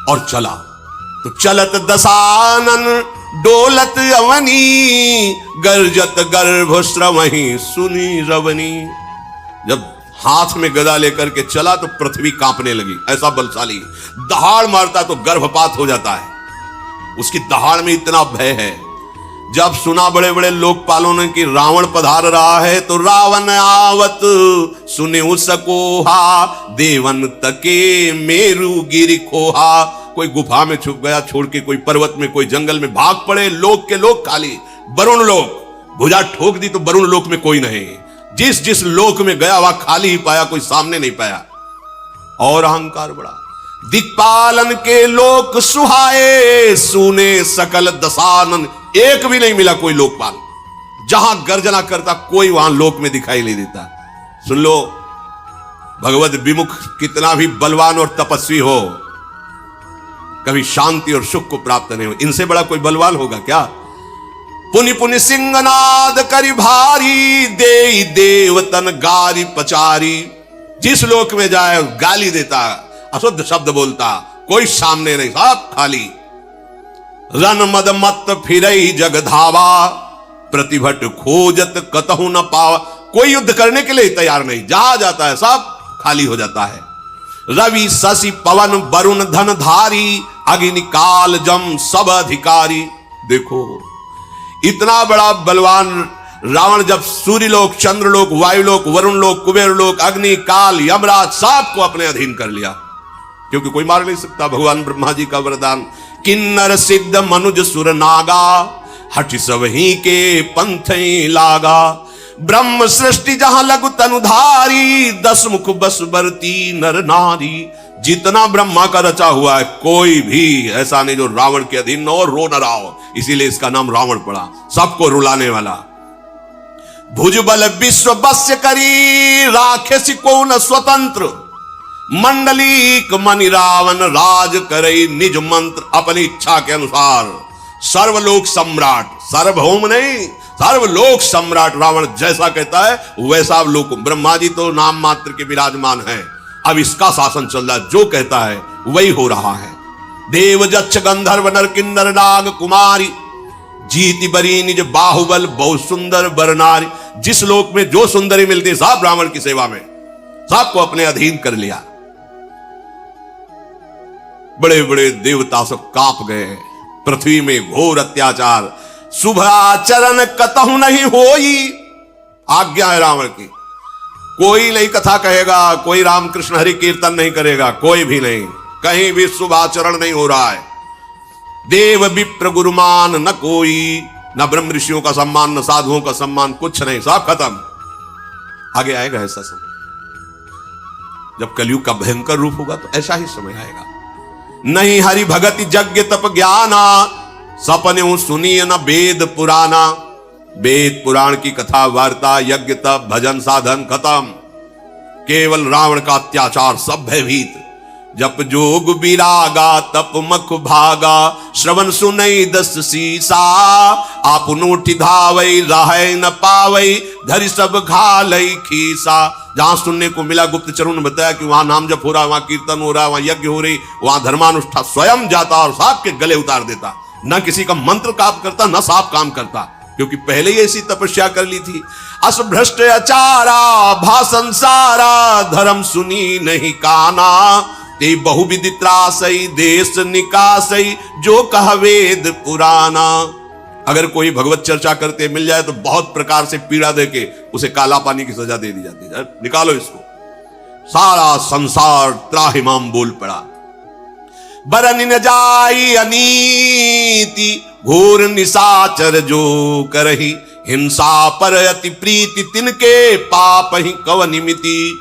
और चला। तो चलत दशानन डोलत अवनी, गर्जत गर्भ श्रवही सुनी रवनी। जब हाथ में गदा लेकर के चला तो पृथ्वी कांपने लगी, ऐसा बलशाली। दहाड़ मारता तो गर्भपात हो जाता है, उसकी दहाड़ में इतना भय है। जब सुना बड़े बड़े लोकपालों ने कि रावण पधार रहा है, तो रावण आवत सुने सकोहा, देवन तके मेरु गिर खोहा। कोई गुफा में छुप गया छोड़ के, कोई पर्वत में, कोई जंगल में, भाग पड़े। लोक के लोक खाली, वरुण लोक भुजा ठोक दी तो वरुण लोक में कोई नहीं। जिस जिस लोक में गया वह खाली ही पाया, कोई सामने नहीं पाया। और अहंकार बढ़ा। दिक्पालन के लोक सुहाए, सुने सकल दशानन। एक भी नहीं मिला कोई लोकपाल। जहां गर्जना करता कोई वहां लोक में दिखाई नहीं देता। सुन लो, भगवत विमुख कितना भी बलवान और तपस्वी हो, कभी शांति और सुख को प्राप्त नहीं हो। इनसे बड़ा कोई बलवान होगा क्या? पुनि पुनि सिंहनाद करी भारी, दे देवतन गारी पचारी। जिस लोक में जाए गाली देता, अशुद्ध शब्द बोलता, कोई सामने नहीं, सब खाली। रन मद मत फिरई जग धावा, प्रतिभट खोजत कतहु न पावा। कोई युद्ध करने के लिए तैयार नहीं, जहां जाता है सब खाली हो जाता है। रवि शशि पवन वरुण धन धारी, अग्नि काल जम सब अधिकारी। देखो, इतना बड़ा बलवान रावण जब सूर्यलोक, चंद्रलोक, वायुलोक, वरुण लोक, कुबेर लोक, अग्नि, काल, यमराज सबको अपने अधीन कर लिया, क्योंकि कोई मार नहीं सकता। भगवान ब्रह्मा जी का वरदान, किन्नर सिद्ध मनुज सुर नागा, हठ सब ही के पंथ लागा। ब्रह्म सृष्टि जहां लघु तनुधारी, 10 मुख बस बरती नर नारी। जितना ब्रह्मा का रचा हुआ है, कोई भी ऐसा नहीं जो रावण के अधीन न हो, रो न रहा हो। इसीलिए इसका नाम रावण पड़ा, सबको रुलाने वाला। भुजबल विश्व बस्य करी, राखे को न स्वतंत्र। मंडलीक मणि रावण राज करई, निज मंत्र अपनी इच्छा के अनुसार। सर्वलोक सम्राट, सार्वभौम नहीं, सर्वलोक सम्राट रावण जैसा कहता है वैसा लोक। ब्रह्मा जी तो नाम मात्र के विराजमान हैं, अब इसका शासन चल रहा है, जो कहता है वही हो रहा है। देव जक्ष गंधर्व नर किन्नर नाग कुमारी, जीति बरी निज बाहुबल बहु सुंदर बरनारी। जिस लोक में जो सुंदरी मिलती, सब ब्राह्मण की सेवा में, सबको अपने अधीन कर लिया। बड़े बड़े देवता सब कांप गए। पृथ्वी में घोर अत्याचार, शुभ आचरण कतहु नहीं होई। आज्ञा है रावण की, कोई नहीं कथा कहेगा, कोई रामकृष्ण हरि कीर्तन नहीं करेगा, कोई भी नहीं, कहीं भी शुभ आचरण नहीं हो रहा है। देव विप्र गुरुमान न कोई, न ब्रह्म ऋषियों का सम्मान, न साधुओं का सम्मान, कुछ नहीं, सब खत्म। आगे आएगा ऐसा समय, जब कलयुग का भयंकर रूप होगा तो ऐसा ही समय आएगा। नहीं हरि भगति यज्ञ तप ज्ञाना, सपने सुनिय न वेद पुराना। वेद पुराण की कथा वार्ता, यज्ञ तप भजन साधन खत्म, केवल रावण का अत्याचार, सब भयभीत। जप जोग विरागा तप मख भागा, श्रवण सुनई दस सीसा। आप उठी धावई राह न पावई, धरि सब घालई खीसा। जहां सुनने को मिला, गुप्तचरों ने बताया कि वहां नाम जप हो रहा, वहां कीर्तन हो रहा, वहां यज्ञ हो रही, वहां धर्मानुष्ठान, स्वयं जाता और सांप के गले उतार देता। न किसी का मंत्र काम करता, न सांप काम करता, क्योंकि पहले ही ऐसी तपस्या कर ली थी। अस भ्रष्ट अचारा भाषण सारा, धर्म सुनी नहीं काना। ते बहुविधि त्रासई देश निकासई, जो कह वेद पुराना। अगर कोई भगवत चर्चा करते मिल जाए तो बहुत प्रकार से पीड़ा देके उसे काला पानी की सजा दे दी जाती है, निकालो इसको। सारा संसार त्राहिमाम बोल पड़ा। बरन न जाई अनीति, घोर निशाचर जो करही। हिंसा पर अति प्रीति, तिनके पाप ही कवनिमिति।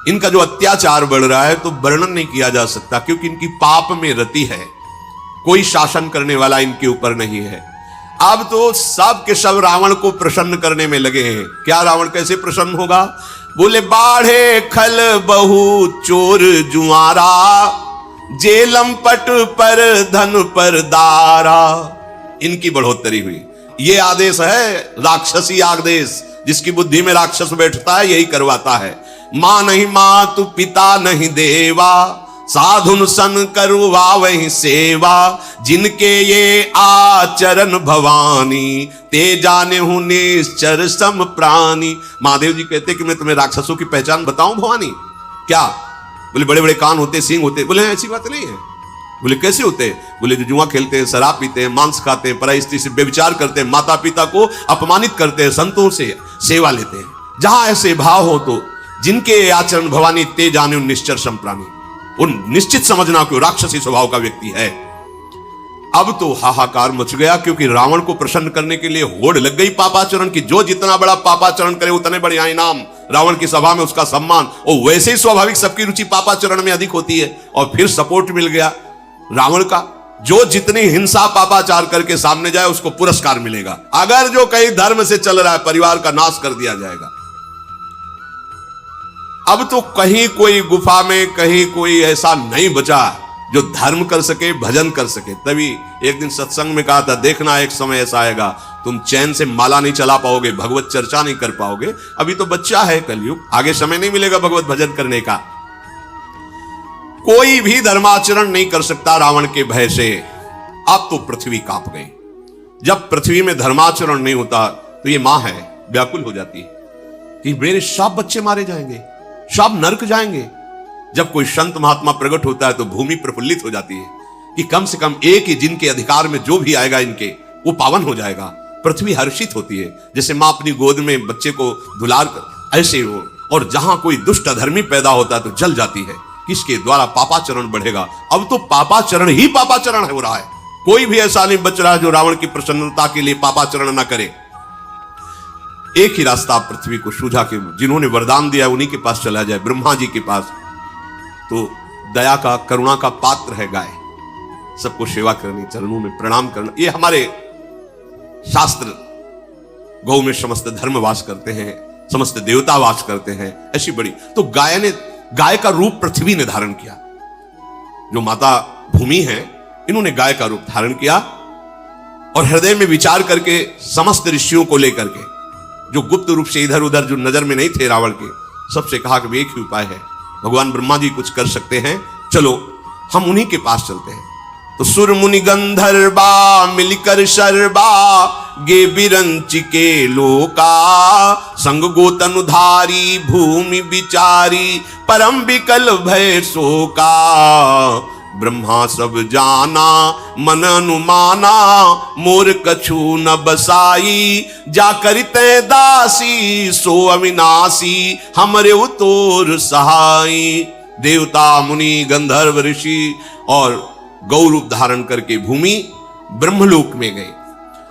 इनका जो अत्याचार बढ़ रहा है तो वर्णन नहीं किया जा सकता, क्योंकि इनकी पाप में रति है, कोई शासन करने वाला इनके ऊपर नहीं है। अब तो सब के सब रावण को प्रसन्न करने में लगे हैं। क्या रावण कैसे प्रसन्न होगा? बोले बाढ़े खल बहु चोर जुआरा, जेलम पट पर धन पर दारा। इनकी बढ़ोतरी हुई। ये आदेश है राक्षसी आदेश, जिसकी बुद्धि में राक्षस बैठता है यही करवाता है। मां नहीं मातु पिता नहीं देवा, साधुन सन करवा वही सेवा। जिनके ये आचरण भवानी, ते जाने हूं निश्चर सम प्राणी। महादेव जी कहते कि मैं तुम्हें राक्षसों की पहचान बताऊं भवानी? क्या? बोले बड़े बड़े कान होते, सींग होते। बोले ऐसी बात नहीं है। बोले कैसे होते? बोले जो जुआ खेलते हैं, शराब पीते हैं, मांस खाते हैं, पराई स्त्री से व्यभिचार करते हैं, माता पिता को अपमानित करते हैं, संतों से सेवा लेते हैं। जहां ऐसे भाव हो तो जिनके आचरण भवानी, ते जाने निश्चर सम प्राणी। उन निश्चित समझना कि राक्षसी स्वभाव का व्यक्ति है। अब तो हाहाकार मच गया, क्योंकि रावण को प्रसन्न करने के लिए होड़ लग गई पापाचरण की। जो जितना बड़ा पापाचरण करे उतने बड़े इनाम, रावण की सभा में उसका सम्मान। और वैसे ही स्वाभाविक सबकी रुचि पापाचरण में अधिक होती है। और फिर सपोर्ट मिल गया रावण का। जो जितनी हिंसा पापाचार करके सामने जाए उसको पुरस्कार मिलेगा। अगर जो कहीं धर्म से चल रहा है, परिवार का नाश कर दिया जाएगा। अब तो कहीं कोई गुफा में, कहीं कोई ऐसा नहीं बचा जो धर्म कर सके, भजन कर सके। तभी एक दिन सत्संग में कहा था, देखना एक समय ऐसा आएगा तुम चैन से माला नहीं चला पाओगे, भगवत चर्चा नहीं कर पाओगे। अभी तो बच्चा है कलयुग, आगे समय नहीं मिलेगा भगवत भजन करने का। कोई भी धर्माचरण नहीं कर सकता रावण के भय से। अब तो पृथ्वी कांप गई। जब पृथ्वी में धर्माचरण नहीं होता तो ये मां है, व्याकुल हो जाती है कि मेरे सब बच्चे मारे जाएंगे, सब नरक जाएंगे। जब कोई संत महात्मा प्रकट होता है तो भूमि प्रफुल्लित हो जाती है कि कम से कम एक ही जिनके अधिकार में जो भी आएगा इनके, वो पावन हो जाएगा। पृथ्वी हर्षित होती है, जैसे मां अपनी गोद में बच्चे को दुलार कर, ऐसे हो। और जहां कोई दुष्ट अधर्मी पैदा होता है तो जल जाती है, किसके द्वारा? पापाचरण बढ़ेगा। अब तो पापाचरण ही पापाचरण हो रहा है। कोई भी ऐसा नहीं बच रहा जो रावण की प्रसन्नता के लिए पापाचरण ना करे। एक ही रास्ता पृथ्वी को सूझा कि जिन्होंने वरदान दिया उन्हीं के पास चला जाए, ब्रह्मा जी के पास। तो दया का, करुणा का पात्र है गाय। सबको सेवा करनी, चरणों में प्रणाम करना, ये हमारे शास्त्र। गौ में समस्त धर्म वास करते हैं, समस्त देवता वास करते हैं, ऐसी बड़ी। तो गाय का रूप पृथ्वी ने धारण किया। जो माता भूमि है, इन्होंने गाय का रूप धारण किया और हृदय में विचार करके समस्त ऋषियों को लेकर के, जो गुप्त रूप से इधर उधर जो नजर में नहीं थे रावण के, सबसे कहा कि एक ही उपाय है, भगवान ब्रह्मा जी कुछ कर सकते हैं, चलो हम उन्हीं के पास चलते हैं। तो सुर मुनि गंधर्वा मिलकर शर्बा, गे बिरंच के लोका। संग गोतनुधारी भूमि विचारी, परम विकल भय शोका। ब्रह्मा सब जाना मन अनुमाना, मोर कछु न बसाई। जा करिते दासी सो अविनाशी, हमरे उतोर सहाई। देवता मुनि गंधर्व ऋषि और गौ रूप धारण करके भूमि ब्रह्मलोक में गए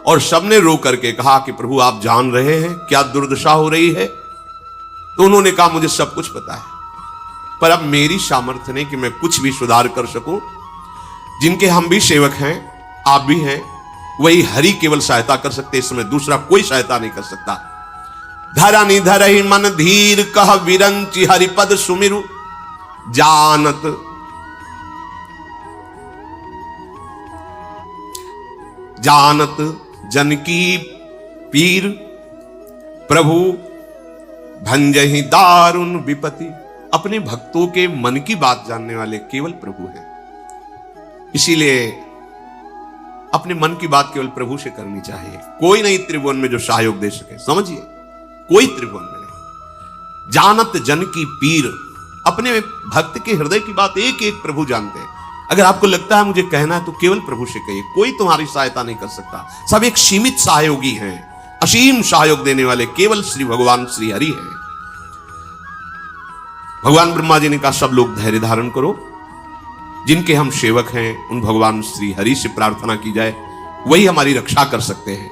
और सबने रो करके कहा कि प्रभु आप जान रहे हैं क्या दुर्दशा हो रही है? तो उन्होंने कहा मुझे सब कुछ पता है, पर अब मेरी सामर्थ्य नहीं कि मैं कुछ भी सुधार कर सकूं। जिनके हम भी सेवक हैं, आप भी हैं, वही हरि केवल सहायता कर सकते, इस समय दूसरा कोई सहायता नहीं कर सकता। धरनी धरहि मन धीर कह विरंचि हरिपद सुमिरु जानत जानत जन की पीर प्रभु भंजहि दारुण विपति। अपने भक्तों के मन की बात जानने वाले केवल प्रभु हैं, इसीलिए अपने मन की बात केवल प्रभु से करनी चाहिए। कोई नहीं त्रिभुवन में जो सहयोग दे सके, समझिए, कोई त्रिभुवन में नहीं। जानत जन की पीर, अपने भक्त के हृदय की बात एक एक प्रभु जानते हैं। अगर आपको लगता है मुझे कहना है तो केवल प्रभु से कहिए, कोई तुम्हारी सहायता नहीं कर सकता। सब एक सीमित सहयोगी हैं, असीम सहयोग देने वाले केवल श्री भगवान श्री हरि हैं। भगवान ब्रह्मा जी ने कहा सब लोग धैर्य धारण करो, जिनके हम सेवक हैं उन भगवान श्री हरि से प्रार्थना की जाए, वही हमारी रक्षा कर सकते हैं।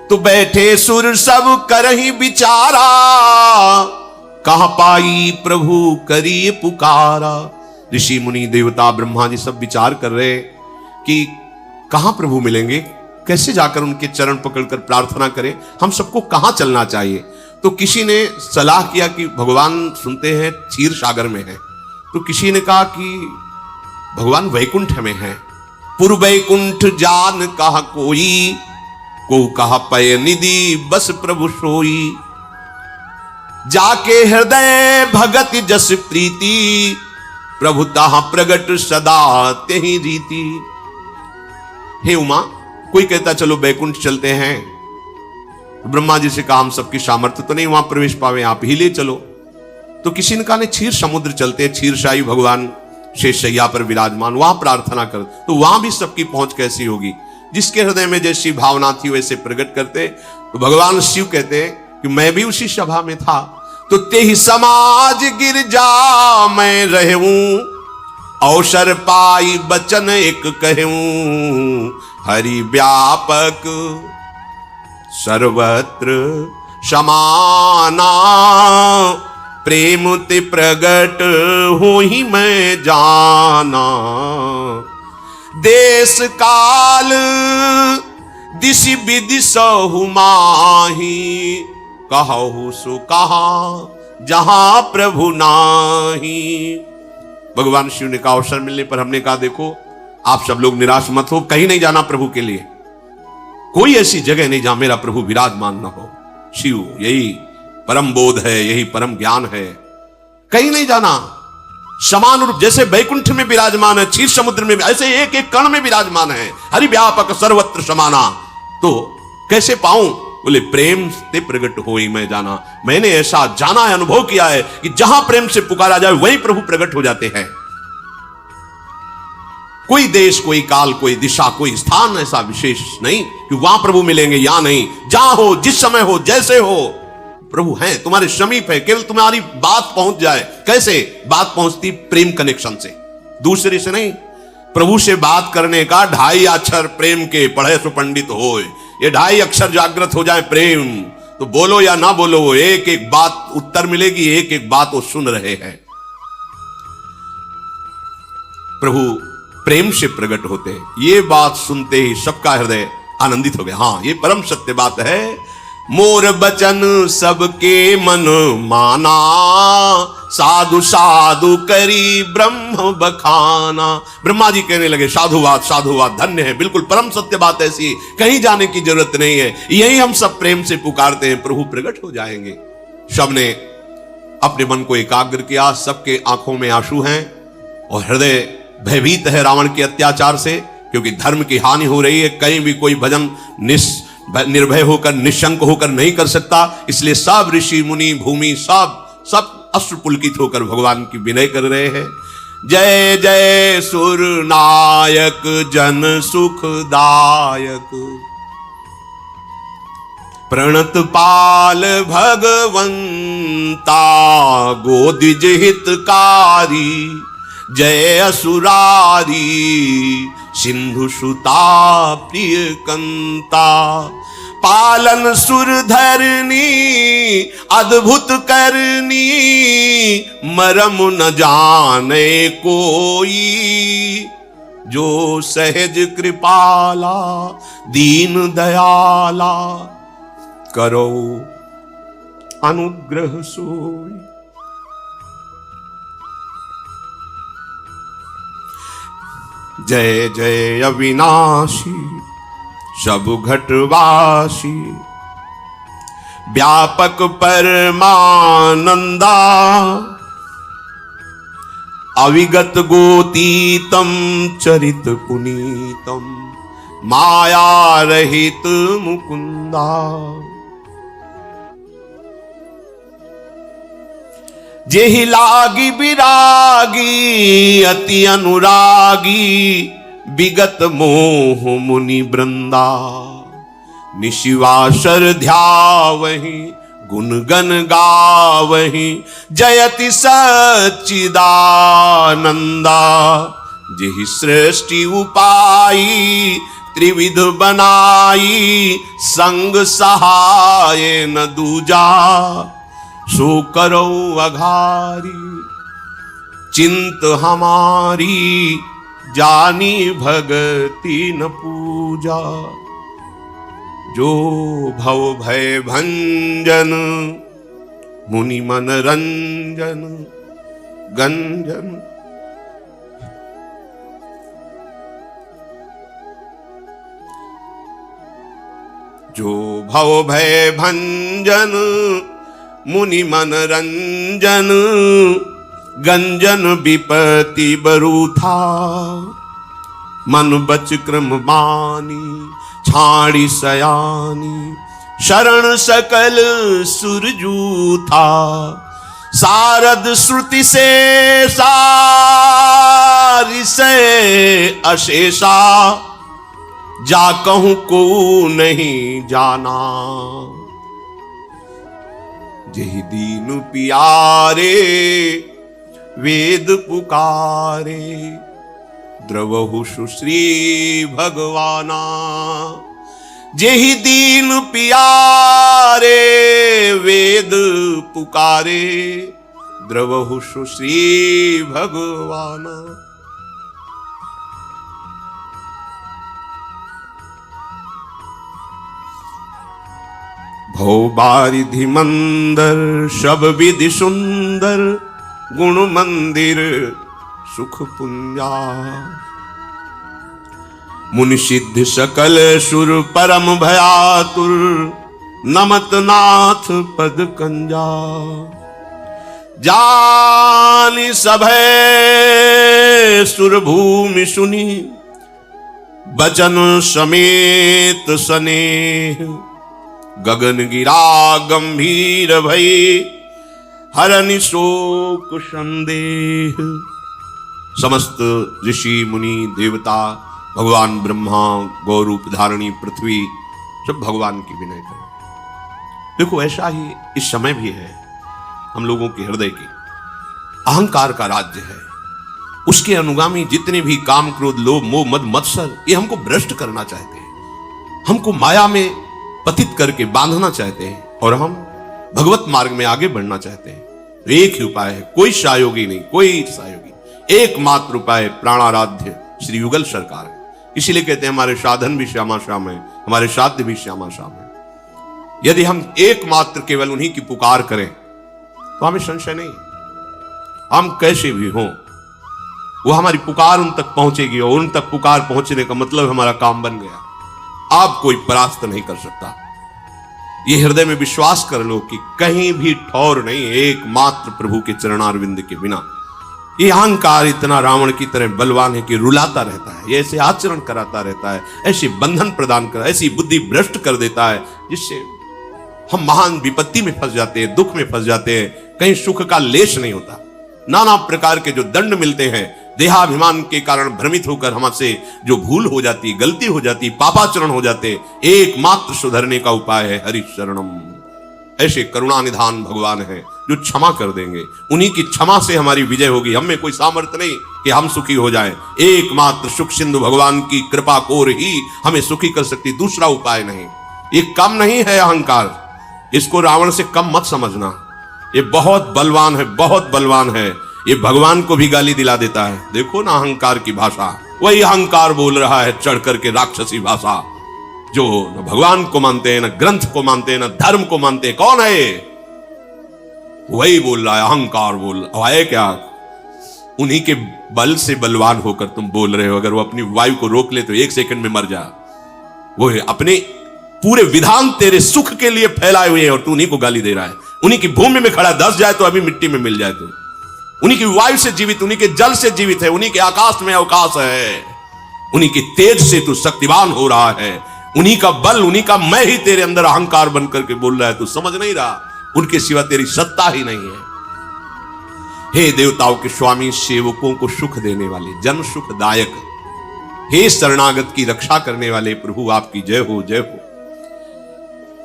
तो बैठे सुर सब करहि विचारा, कहां पाई प्रभु करिए पुकारा। ऋषि मुनि देवता ब्रह्मा जी सब विचार कर रहे कि कहां प्रभु मिलेंगे, कैसे जाकर उनके चरण पकड़कर प्रार्थना करें, हम सबको कहां चलना चाहिए। तो किसी ने सलाह किया कि भगवान सुनते हैं क्षीर सागर में है, तो किसी ने कहा कि भगवान वैकुंठ में है। पूर्व वैकुंठ जान कहा कोई, को कहा पय निधि बस प्रभु सोई। जाके हृदय भगत जस प्रीति, प्रभु ताहा प्रगट सदा तेहि रीति। हे उमा, कोई कहता चलो वैकुंठ चलते हैं, ब्रह्मा जी से कहा हम सबकी सामर्थ्य तो नहीं वहां प्रवेश पावे, आप ही ले चलो। तो किसी ने कहा नहीं क्षीर समुद्र चलते हैं, क्षीरशाही भगवान शेष शैया पर विराजमान, वहां प्रार्थना कर। तो वहां भी सबकी पहुंच कैसी होगी, जिसके हृदय में जैसी भावना थी वैसे प्रकट करते। तो भगवान शिव कहते हैं कि मैं भी उसी सभा में था, तो तेहि समाज गिरजा मैं रहूं, अवसर पाई बचन एक कहूं। हरि व्यापक सर्वत्र समाना, प्रेम ते प्रगट हो ही मैं जाना। देश काल दिशि विधि सहु माही, कहु सो कहा जहां प्रभु नाही। भगवान शिव ने कहा अवसर मिलने पर हमने कहा देखो आप सब लोग निराश मत हो, कहीं नहीं जाना प्रभु के लिए, कोई ऐसी जगह नहीं जहां मेरा प्रभु विराजमान न हो। शिव यही परम बोध है, यही परम ज्ञान है, कहीं नहीं जाना। समान रूप जैसे वैकुंठ में विराजमान है, क्षीर समुद्र में, ऐसे एक एक कण में विराजमान है। हरि व्यापक सर्वत्र समाना। तो कैसे पाऊं, बोले प्रेम से प्रकट हो ही मैं जाना। मैंने ऐसा जाना है, अनुभव किया है कि जहां प्रेम से पुकारा जाए वहीं प्रभु प्रकट हो जाते हैं। कोई देश, कोई काल, कोई दिशा, कोई स्थान ऐसा विशेष नहीं कि वहां प्रभु मिलेंगे या नहीं। जहां हो, जिस समय हो, जैसे हो, प्रभु हैं, तुम्हारे समीप है, केवल तुम्हारी बात पहुंच जाए। कैसे बात पहुंचती? प्रेम कनेक्शन से, दूसरे से नहीं। प्रभु से बात करने का 2.5 अक्षर प्रेम के पढ़े सो पंडित होए, ये 2.5 अक्षर जागृत हो जाए प्रेम, तो बोलो या ना बोलो वो एक एक बात उत्तर मिलेगी, एक एक बात वो सुन रहे हैं। प्रभु प्रेम से प्रकट होते हैं। ये बात सुनते ही सबका हृदय आनंदित हो गया। हाँ, ये परम सत्य बात है। मोर बचन सबके मन माना, साधु साधु करी ब्रह्म बखाना। ब्रह्मा जी कहने लगे साधुवाद साधुवाद, धन्य है, बिल्कुल परम सत्य बात ऐसी, कहीं जाने की जरूरत नहीं है, यही हम सब प्रेम से पुकारते हैं, प्रभु प्रकट हो जाएंगे। सबने अपने मन को एकाग्र किया, सबके आंखों में आंसू हैं और हृदय भयभीत है रावण के अत्याचार से, क्योंकि धर्म की हानि हो रही है। कहीं भी कोई भजन निर्भय होकर, निशंक होकर नहीं कर सकता। इसलिए सब ऋषि मुनि भूमि सब अश्रु पुलकित होकर भगवान की विनय कर रहे हैं। जय जय सुर नायक जन सुखदायक, प्रणत पाल भगवंता गोदिज हितकारी। जय असुरारी सिंधु सुता प्रिय कंता, पालन सुर धरनी अद्भुत करनी, मरम न जाने कोई। जो सहज कृपाला दीन दयाला, करो अनुग्रह सोई। जय जय अविनाशी सब घटवासी, व्यापक परमानंदा, अविगत गोतीतम चरित पुनीतम, माया रहित मुकुंदा। जेहि लागी विरागी अति अनुरागी, विगत मोह मुनि वृंदा, निशिवासर ध्यावहि गुण गण गावहि, जयति सच्चिदानंदा। जेहि सृष्टि उपाई त्रिविध बनाई, संग सहाय न दूजा, सो करो अघारी। चिंत हमारी जानी भगति न पूजा, जो भव भय भंजन मुनि मन रंजन गंजन। जो भव भय भंजन मुनि मन रंजन, गंजन विपति बरूथा, मन बच क्रम मानी छाड़ी सयानी, शरण सकल सुरजूथा। सारद श्रुति से सारि से अशेषा, जा कहूं को नहीं जाना। जेहि दीन पियारे वेद पुकारे, द्रवहु सुश्री भगवाना। जेहि दीन पियारे वेद पुकारे, द्रवहु सुश्री भगवाना। भव बारिधि मंदर सब विधि सुंदर, गुण मंदिर सुख पुंजा। मुनि सिद्ध सकल सुर परम भयातुर, नमत नाथ पद कंजा। जानि सभय सुर भूमि सुनी, बचन समेत स्नेह। गगन गिरा गंभीर भई, हरनि शोक संदेह। समस्त ऋषि मुनि देवता, भगवान ब्रह्मा, गौरूप धारणी पृथ्वी, सब भगवान की विनय करें। देखो ऐसा ही इस समय भी है। हम लोगों के हृदय के अहंकार का राज्य है। उसके अनुगामी जितने भी काम क्रोध लोभ मोह मद मत्सर, ये हमको भ्रष्ट करना चाहते हैं, हमको माया में पतित करके बांधना चाहते हैं, और हम भगवत मार्ग में आगे बढ़ना चाहते हैं। तो एक ही उपाय है, कोई सहयोगी नहीं, कोई सहयोगी, एकमात्र उपाय प्राणाराध्य श्री युगल सरकार है। इसीलिए कहते हैं हमारे साधन भी श्यामा श्याम है, हमारे साध्य भी श्यामा श्याम है। यदि हम एकमात्र केवल उन्हीं की पुकार करें तो हमें संशय नहीं, हम कैसे भी हों वो हमारी पुकार उन तक पहुंचेगी, और उन तक पुकार पहुंचने का मतलब हमारा काम बन गया। आप कोई परास्त नहीं कर सकता। ये हृदय में विश्वास कर लो कि कहीं भी ठौर नहीं, एकमात्र प्रभु के चरणारविंद के बिना। ये अहंकार इतना रावण की तरह बलवान है कि रुलाता रहता है, ये ऐसे आचरण कराता रहता है, ऐसे बंधन प्रदान कर, ऐसी बुद्धि भ्रष्ट कर देता है, जिससे हम महान विपत्ति में फंस जाते हैं, दुख में फंस जाते हैं। कहीं सुख का लेश नहीं होता। नाना प्रकार के जो दंड मिलते हैं, देहाभिमान के कारण भ्रमित होकर हमसे जो भूल हो जाती, गलती हो जाती, पापाचरण हो जाते, एकमात्र सुधरने का उपाय है हरि शरणम। ऐसे करुणा निधान भगवान है जो क्षमा कर देंगे। उन्हीं की क्षमा से हमारी विजय होगी। हम में कोई सामर्थ्य नहीं कि हम सुखी हो जाएं। एकमात्र सुख सिंधु भगवान की कृपा कोर ही हमें सुखी कर सकती, दूसरा उपाय नहीं। ये कम नहीं है अहंकार, इसको रावण से कम मत समझना। ये बहुत बलवान है, बहुत बलवान है। ये भगवान को भी गाली दिला देता है। देखो ना अहंकार की भाषा। वही अहंकार बोल रहा है चढ़ करके राक्षसी भाषा, जो न भगवान को मानते हैं, न ग्रंथ को मानते हैं, न धर्म को मानते हैं। कौन है ये? वही बोल रहा है, अहंकार बोल रहा है। क्या उन्हीं के बल से बलवान होकर तुम बोल रहे हो? अगर वो अपनी वायु को रोक ले तो 1 सेकंड में मर जा। वो है अपने पूरे विधान तेरे सुख के लिए फैलाए हुए हैं और तू उन्हीं को गाली दे रहा है। उन्हीं की भूमि में खड़ा, धस जाए तो अभी मिट्टी में मिल जाए तू। उन्हीं की वायु से जीवित, उन्हीं के जल से जीवित है, उन्हीं के आकाश में अवकाश है, उन्हीं की तेज से तू शक्तिवान हो रहा है। उन्हीं का बल, उन्हीं का मैं ही तेरे अंदर अहंकार बन करके बोल रहा है। तू समझ नहीं रहा, उनके सिवा तेरी सत्ता ही नहीं है। हे देवताओं के स्वामी, सेवकों को सुख देने वाले, जन सुखदायक, हे शरणागत की रक्षा करने वाले प्रभु, आपकी जय हो, जय हो।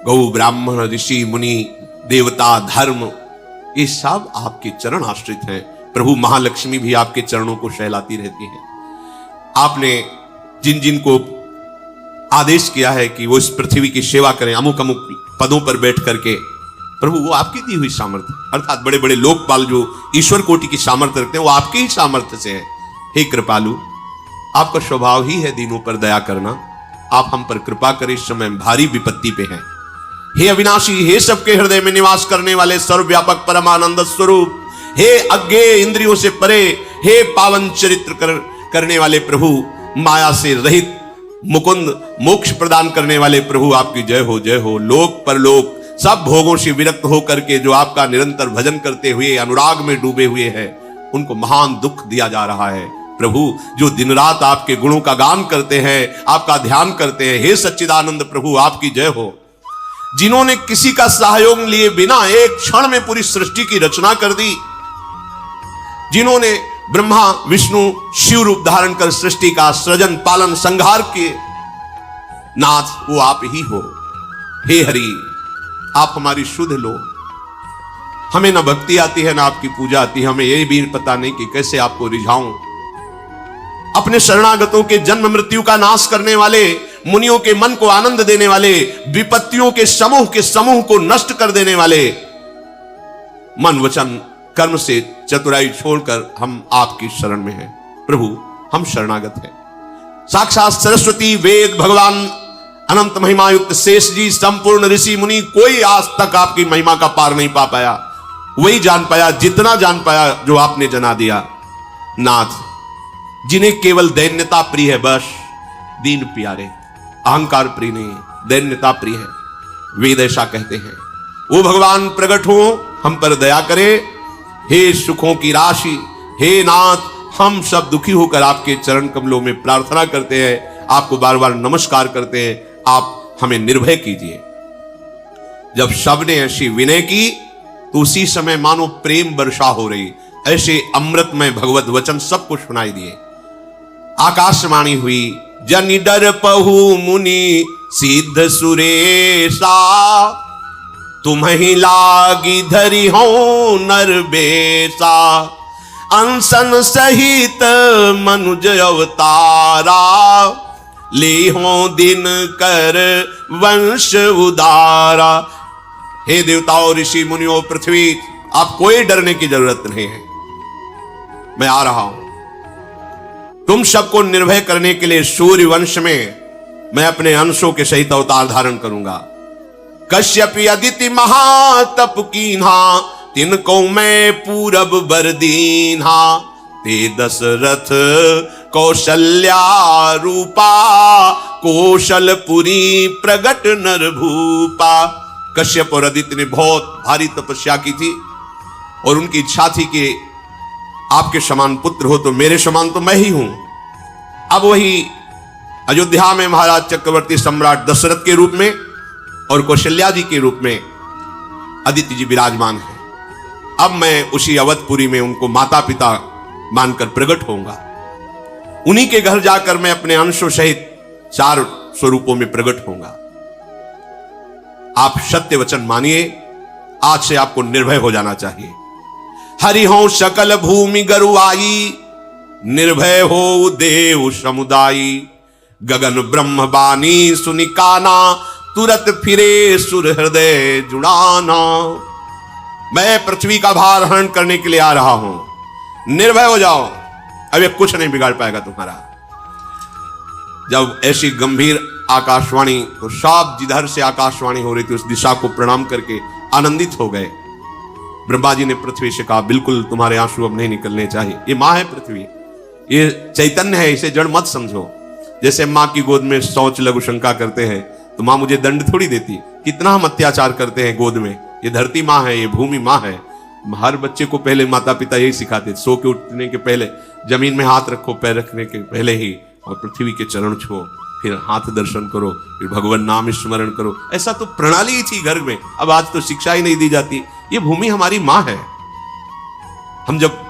गौ ब्राह्मण ऋषि मुनि देवता धर्म, ये सब आपके चरण आश्रित हैं प्रभु। महालक्ष्मी भी आपके चरणों को सहलाती रहती है। आपने जिन जिन को आदेश किया है कि वो इस पृथ्वी की सेवा करें, अमुक अमुक पदों पर बैठ करके, प्रभु वो आपकी दी हुई सामर्थ्य, अर्थात बड़े बड़े लोकपाल जो ईश्वर कोटि की सामर्थ्य रखते हैं, वो आपके ही सामर्थ्य से है। हे कृपालु, आपका स्वभाव ही है दीनों पर दया करना। आप हम पर कृपा करें, इस समय भारी विपत्ति पे हैं। हे अविनाशी, हे सबके हृदय में निवास करने वाले सर्वव्यापक परमानंद स्वरूप, हे अज्ञेय इंद्रियों से परे, हे पावन चरित्र करने वाले प्रभु, माया से रहित मुकुंद, मोक्ष प्रदान करने वाले प्रभु, आपकी जय हो, जय हो। लोक परलोक सब भोगों से विरक्त होकर के जो आपका निरंतर भजन करते हुए अनुराग में डूबे हुए हैं, उनको महान दुख दिया जा रहा है प्रभु। जो दिन रात आपके गुणों का गान करते हैं, आपका ध्यान करते हैं, हे सच्चिदानंद प्रभु, आपकी जय हो। जिन्होंने किसी का सहयोग लिए बिना एक क्षण में पूरी सृष्टि की रचना कर दी, जिन्होंने ब्रह्मा विष्णु शिव रूप धारण कर सृष्टि का सृजन पालन संहार किए, नाथ वो आप ही हो। हे हरि, आप हमारी सुध लो। हमें ना भक्ति आती है, ना आपकी पूजा आती है, हमें यह भी पता नहीं कि कैसे आपको रिझाऊं। अपने शरणागतों के जन्म मृत्यु का नाश करने वाले, मुनियों के मन को आनंद देने वाले, विपत्तियों के समूह को नष्ट कर देने वाले, मन वचन कर्म से चतुराई छोड़कर हम आपकी शरण में हैं प्रभु। हम शरणागत हैं। साक्षात सरस्वती, वेद, भगवान, अनंत महिमा युक्त शेष जी, संपूर्ण ऋषि मुनि, कोई आज तक आपकी महिमा का पार नहीं पा पाया। वही जान पाया जितना जान पाया जो आपने जना दिया। नाथ, जिन्हें केवल दैन्यता प्रिय है, बस दीन प्यारे, अहंकार प्रिय नहीं, दैन्यता प्रिय है, वेद ऐसा कहते हैं। वो भगवान प्रकट हो, हम पर दया करे। हे सुखों की राशि, हे नाथ, हम सब दुखी होकर आपके चरण कमलों में प्रार्थना करते हैं, आपको बार बार नमस्कार करते हैं। आप हमें निर्भय कीजिए। जब सबने ऐसी विनय की तो उसी समय मानो प्रेम वर्षा हो रही, ऐसे अमृतमय भगवत वचन सबको सुनाई दिए। आकाशवाणी हुई, जनि डर पहु मुनि सिद्ध सुरेशा, तुम्हि लागी धरि हो नर बेसा, अनशन सहित मनुज अवतारा, ले हो दिन कर वंश उदारा। हे देवताओं, ऋषि मुनियों, पृथ्वी, आप कोई डरने की जरूरत नहीं है। मैं आ रहा हूं तुम सबको निर्भय करने के लिए। सूर्य वंश में मैं अपने अंशों के सहित अवतार धारण करूंगा। कश्यपि अदिति महातप कीन्हा, तिनको मैं पूरब बर दीन्हा, ते दशरथ कौशल्या रूपा, कौशलपुरी प्रगट नर भूपा। कश्यप और अदिति ने बहुत भारी तपस्या की थी और उनकी इच्छा थी कि आपके समान पुत्र हो तो मेरे समान तो मैं ही हूं। अब वही अयोध्या में महाराज चक्रवर्ती सम्राट दशरथ के रूप में और कौशल्या जी के रूप में अदिति जी विराजमान हैं। अब मैं उसी अवधपुरी में उनको माता पिता मानकर प्रकट होऊंगा। उन्हीं के घर जाकर मैं अपने अंशों सहित 4 स्वरूपों में प्रकट होऊंगा। आप सत्य वचन मानिए, आज से आपको निर्भय हो जाना चाहिए। हरि हो सकल भूमि गरुआई, निर्भय हो देव समुदायी, गगन ब्रह्म बानी सुनिकाना, तुरत फिरे सुर हृदय जुड़ाना। मैं पृथ्वी का भार हरण करने के लिए आ रहा हूं, निर्भय हो जाओ, अब ये कुछ नहीं बिगाड़ पाएगा तुम्हारा। जब ऐसी गंभीर आकाशवाणी, तो सब जिधर से आकाशवाणी हो रही थी उस दिशा को प्रणाम करके आनंदित हो गए। ब्रह्मा जी ने पृथ्वी से कहा, बिल्कुल तुम्हारे आंसू अब नहीं निकलने चाहिए। ये माँ है पृथ्वी, ये चैतन्य है, इसे जड़ मत समझो। जैसे माँ की गोद में शौच लघु शंका करते हैं तो माँ मुझे दंड थोड़ी देती। कितना हम अत्याचार करते हैं गोद में। ये धरती माँ है, ये भूमि माँ है। हर बच्चे को पहले माता पिता यही सिखाते, सो के उठने के पहले जमीन में हाथ रखो, पैर रखने के पहले ही, और पृथ्वी के चरण छुओ, फिर हाथ दर्शन करो, फिर भगवान नाम स्मरण करो। ऐसा तो प्रणाली ही थी घर में। अब आज तो शिक्षा ही नहीं दी जाती। ये भूमि हमारी माँ है। हम जब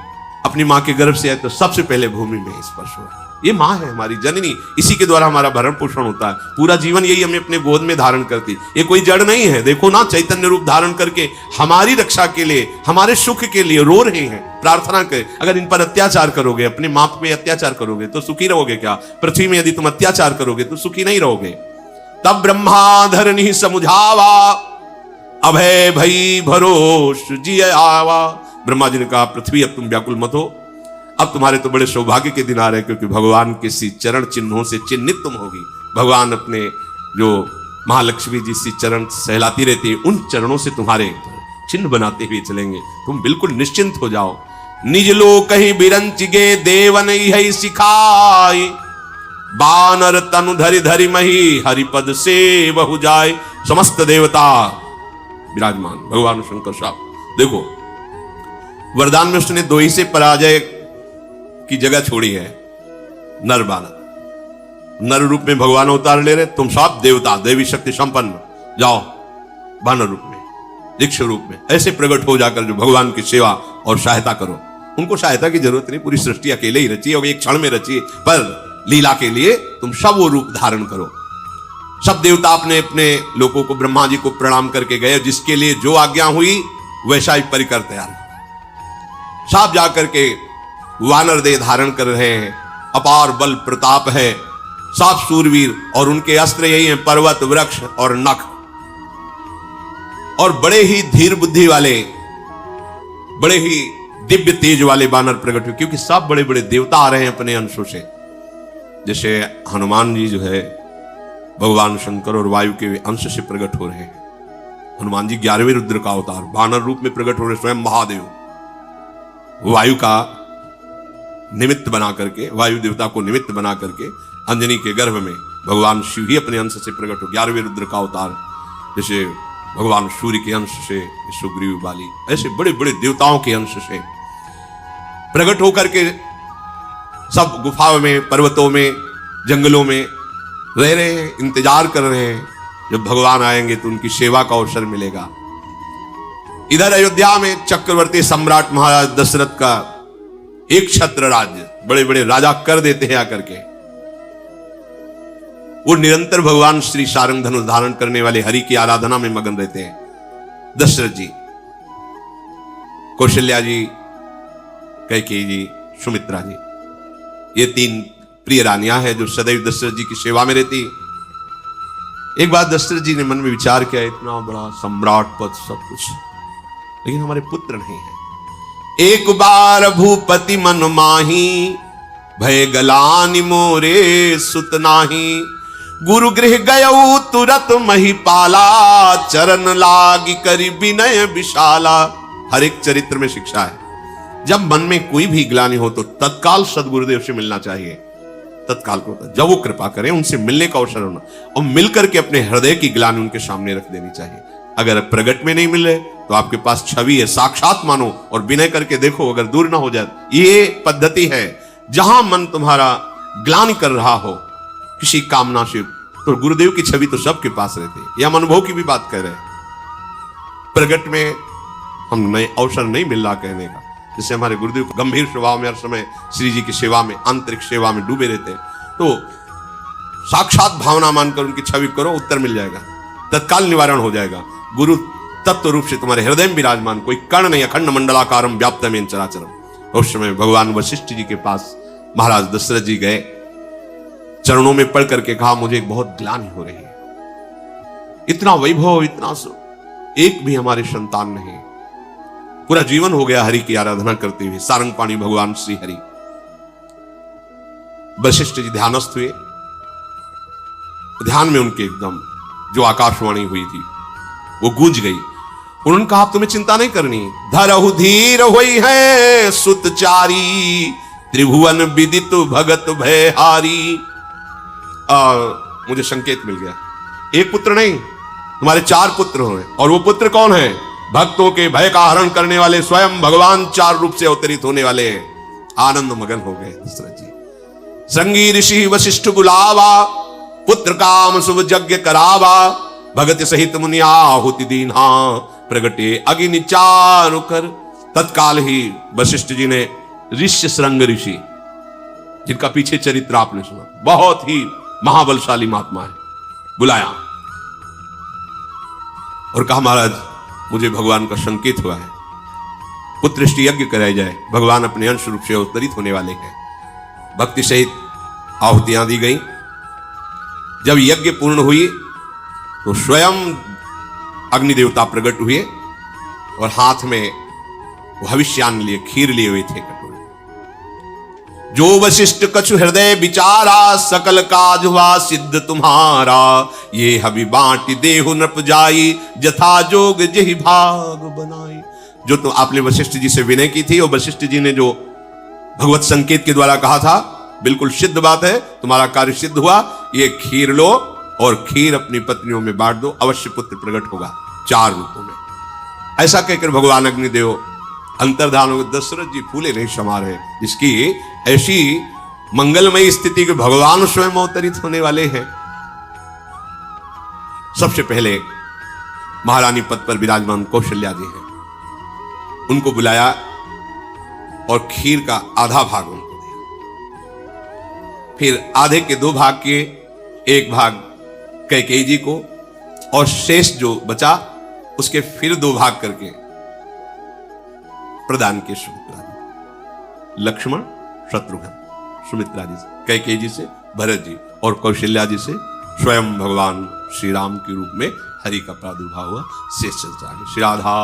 अपनी माँ के गर्भ से आए तो सबसे पहले भूमि में स्पर्श हुआ। ये माँ है हमारी जननी, इसी के द्वारा हमारा भरण पोषण होता है। पूरा जीवन यही हमें अपने गोद में धारण करती। ये कोई जड़ नहीं है। देखो ना, चैतन्य रूप धारण करके हमारी रक्षा के लिए, हमारे सुख के लिए रो रहे हैं। प्रार्थना करें, अगर इन पर अत्याचार करोगे, अपने माँ पे अत्याचार करोगे तो सुखी रहोगे क्या? पृथ्वी में यदि तुम अत्याचार करोगे तो सुखी नहीं रहोगे। तब ब्रह्मा धरनी समुझावा, अभय भई भरोस जी आवा। ब्रह्मा जी ने कहा, पृथ्वी अब तुम व्याकुल मत हो। अब तुम्हारे तो बड़े सौभाग्य के दिन आ रहे हैं, क्योंकि भगवान के सी चरण चिन्हों से चिन्हित तुम होगी। भगवान अपने जो महालक्ष्मी जी सी चरण सहलाती रहती है, उन चरणों से तुम्हारे चिन्ह बनाते हुए चलेंगे। तुम बिल्कुल निश्चिंत हो जाओ। निज लोक कहीं बिरंच गे देवन है सिखाई, बानर तनु धरि धरि मही हरिपद से बहु जाए। समस्त देवता विराजमान, भगवान शंकर साहब देखो, वरदान में उसने दो ही से पराजय की जगह छोड़ी है। नर बानर, नर रूप में भगवान अवतार ले रहे, तुम सब देवता देवी शक्ति संपन्न जाओ बानर रूप में, दीक्ष रूप में ऐसे प्रकट हो जाकर जो भगवान की सेवा और सहायता करो। उनको सहायता की जरूरत नहीं, पूरी सृष्टि अकेले ही रची है, एक क्षण में रची है, पर लीला के लिए तुम सब वो रूप धारण करो। सब देवता अपने अपने लोगों को ब्रह्मा जी को प्रणाम करके गए, जिसके लिए जो आज्ञा हुई वैसा ही परिकर तैयार। सब जाकर के वानर देह धारण कर रहे हैं, अपार बल प्रताप है, सात सूरवीर, और उनके अस्त्र यही हैं, पर्वत वृक्ष और नख। और बड़े ही धीर बुद्धि वाले, बड़े ही दिव्य तेज वाले बानर प्रकट हुए, क्योंकि सब बड़े बड़े देवता आ रहे हैं अपने अंशों से। जैसे हनुमान जी जो है भगवान शंकर और वायु के अंश से प्रकट हो रहे हैं। हनुमान जी 11वें रुद्र का अवतार बानर रूप में प्रकट हो रहे, स्वयं महादेव वायु का निमित्त बना करके, वायु देवता को निमित्त बना करके अंजनी के गर्भ में भगवान शिव ही अपने अंश से प्रकट हो। 11वें रुद्र का अवतार, जैसे भगवान सूर्य के अंश से सुग्रीव बाली, ऐसे बड़े बड़े देवताओं के अंश से प्रकट होकर के सब गुफाओं में, पर्वतों में, जंगलों में रह रहे हैं, इंतजार कर रहे हैं जब भगवान आएंगे तो उनकी सेवा का अवसर मिलेगा। इधर अयोध्या में चक्रवर्ती सम्राट महाराज दशरथ का एक छत्र राज्य, बड़े बड़े राजा कर देते हैं आकर के। वो निरंतर भगवान श्री सारंग धनुष धारण करने वाले हरि की आराधना में मगन रहते हैं। दशरथ जी, कौशल्या जी, कैकेयी जी, सुमित्रा जी, ये तीन प्रिय रानियां हैं जो सदैव दशरथ जी की सेवा में रहती। एक बार दशरथ जी ने मन में विचार किया, इतना बड़ा सम्राट पद सब कुछ, लेकिन हमारे पुत्र नहीं है। एक बार भूपति मन माही, भय गलानि मोरे सुत नाही। गुरु गृह गयऊ तुरत महिपाला, चरण लागी करी विनय विशाला। हर एक चरित्र में शिक्षा है। जब मन में कोई भी ग्लानि हो तो तत्काल सदगुरुदेव से मिलना चाहिए। तत्काल को जब वो कृपा करें, उनसे मिलने का अवसर होना, और मिलकर के अपने हृदय की ग्लानि उनके सामने रख देनी चाहिए। अगर प्रगट में नहीं मिले तो आपके पास छवि है, साक्षात मानो और विनय करके देखो, अगर दूर ना हो जाए। ये पद्धति है। जहां मन तुम्हारा ग्लानि कर रहा हो किसी कामना से, तो गुरुदेव की छवि तो सबके पास रहती है। यह हम अनुभव की भी बात कर रहे हैं। प्रगट में हम नए अवसर नहीं मिल रहा कहने का। जैसे हमारे गुरुदेव गंभीर स्वभाव में हर समय श्री जी की सेवा में, आंतरिक सेवा में डूबे रहते हैं, तो साक्षात भावना मानकर उनकी छवि करो, उत्तर मिल जाएगा, तत्काल निवारण हो जाएगा। गुरु तत्व रूप से तुम्हारे हृदय में विराजमान, कोई कर्ण नहीं, अखंड मंडलाकारम व्याप्तमेन चराचरम। उस समय भगवान वशिष्ठ जी के पास महाराज दशरथ जी गए, चरणों में पढ़ करके कहा, मुझे बहुत ग्लानि हो रही है, इतना वैभव, इतना एक भी हमारे संतान नहीं। पूरा जीवन हो गया हरि की आराधना करते हुए, सारंग पाणी भगवान श्री हरि। वशिष्ठ जी ध्यानस्थ हुए, ध्यान में उनके एकदम जो आकाशवाणी हुई थी वो गूंज गई। उन्होंने कहा तुम्हें चिंता नहीं करनी, धरहु धीर हुई है सुतचारी, त्रिभुवन विदित भगत भयहारी। मुझे संकेत मिल गया, एक पुत्र नहीं तुम्हारे 4 पुत्र हुए, और वो पुत्र कौन है? भक्तों के भय का हरण करने वाले स्वयं भगवान 4 रूप से अवतरित होने वाले हैं। आनंद मगन हो गए दशरथ जी। संगी ऋषि वशिष्ठ बुलावा, पुत्र काम शुभ यज्ञ करावा, भगत सहित मुनि आहुति दीन्हा, प्रगटे अग्नि चारु कर। तत्काल ही वशिष्ठ जी ने ऋष्य श्रृंग ऋषि, जिनका पीछे चरित्र आपने सुना, बहुत ही महाबलशाली महात्मा है, बुलाया और कहा महाराज मुझे भगवान का संकेत हुआ है, पुत्रष्टि यज्ञ कराया जाए, भगवान अपने अंश रूप से अवतरित होने वाले हैं। भक्ति सहित आहुतियां दी गई। जब यज्ञ पूर्ण हुई तो स्वयं अग्नि देवता प्रकट हुए और हाथ में भविष्यान्न लिए खीर लिए हुए थे कटोरे। जो वशिष्ठ कछु हृदय विचारा, सकल काज हुआ सिद्ध तुम्हारा, ये हबि बांटी देहु नृप जाई, जथा जोग जहि भाग बनाई। जो तो आपने वशिष्ठ जी से विनय की थी और वशिष्ठ जी ने जो भगवत संकेत के द्वारा कहा था, बिल्कुल सिद्ध बात है, तुम्हारा कार्य सिद्ध हुआ, ये खीर लो और खीर अपनी पत्नियों में बांट दो, अवश्य पुत्र प्रकट होगा 4 रूपों में। ऐसा कहकर भगवान अग्निदेव अंतर्धान हो। दशरथ जी फूले नहीं समा रहे, जिसकी ऐसी मंगलमयी स्थिति के भगवान स्वयं अवतरित होने वाले हैं। सबसे पहले महारानी पद पर विराजमान कौशल्या जी हैं, उनको बुलाया और खीर का आधा भाग उनको दिया। फिर आधे के 2 भाग किए, 1 भाग कैकेयी जी को और शेष जो बचा उसके फिर 2 भाग करके प्रदान किए सुमित्रा जी, लक्ष्मण शत्रुघ्न, सुमित्रा जी से, कैकेयी जी से भरत जी और कौशल्या जी से स्वयं भगवान श्री राम के रूप में हरि का प्रादुर्भाव हुआ। शेष चलता है। श्री राधा।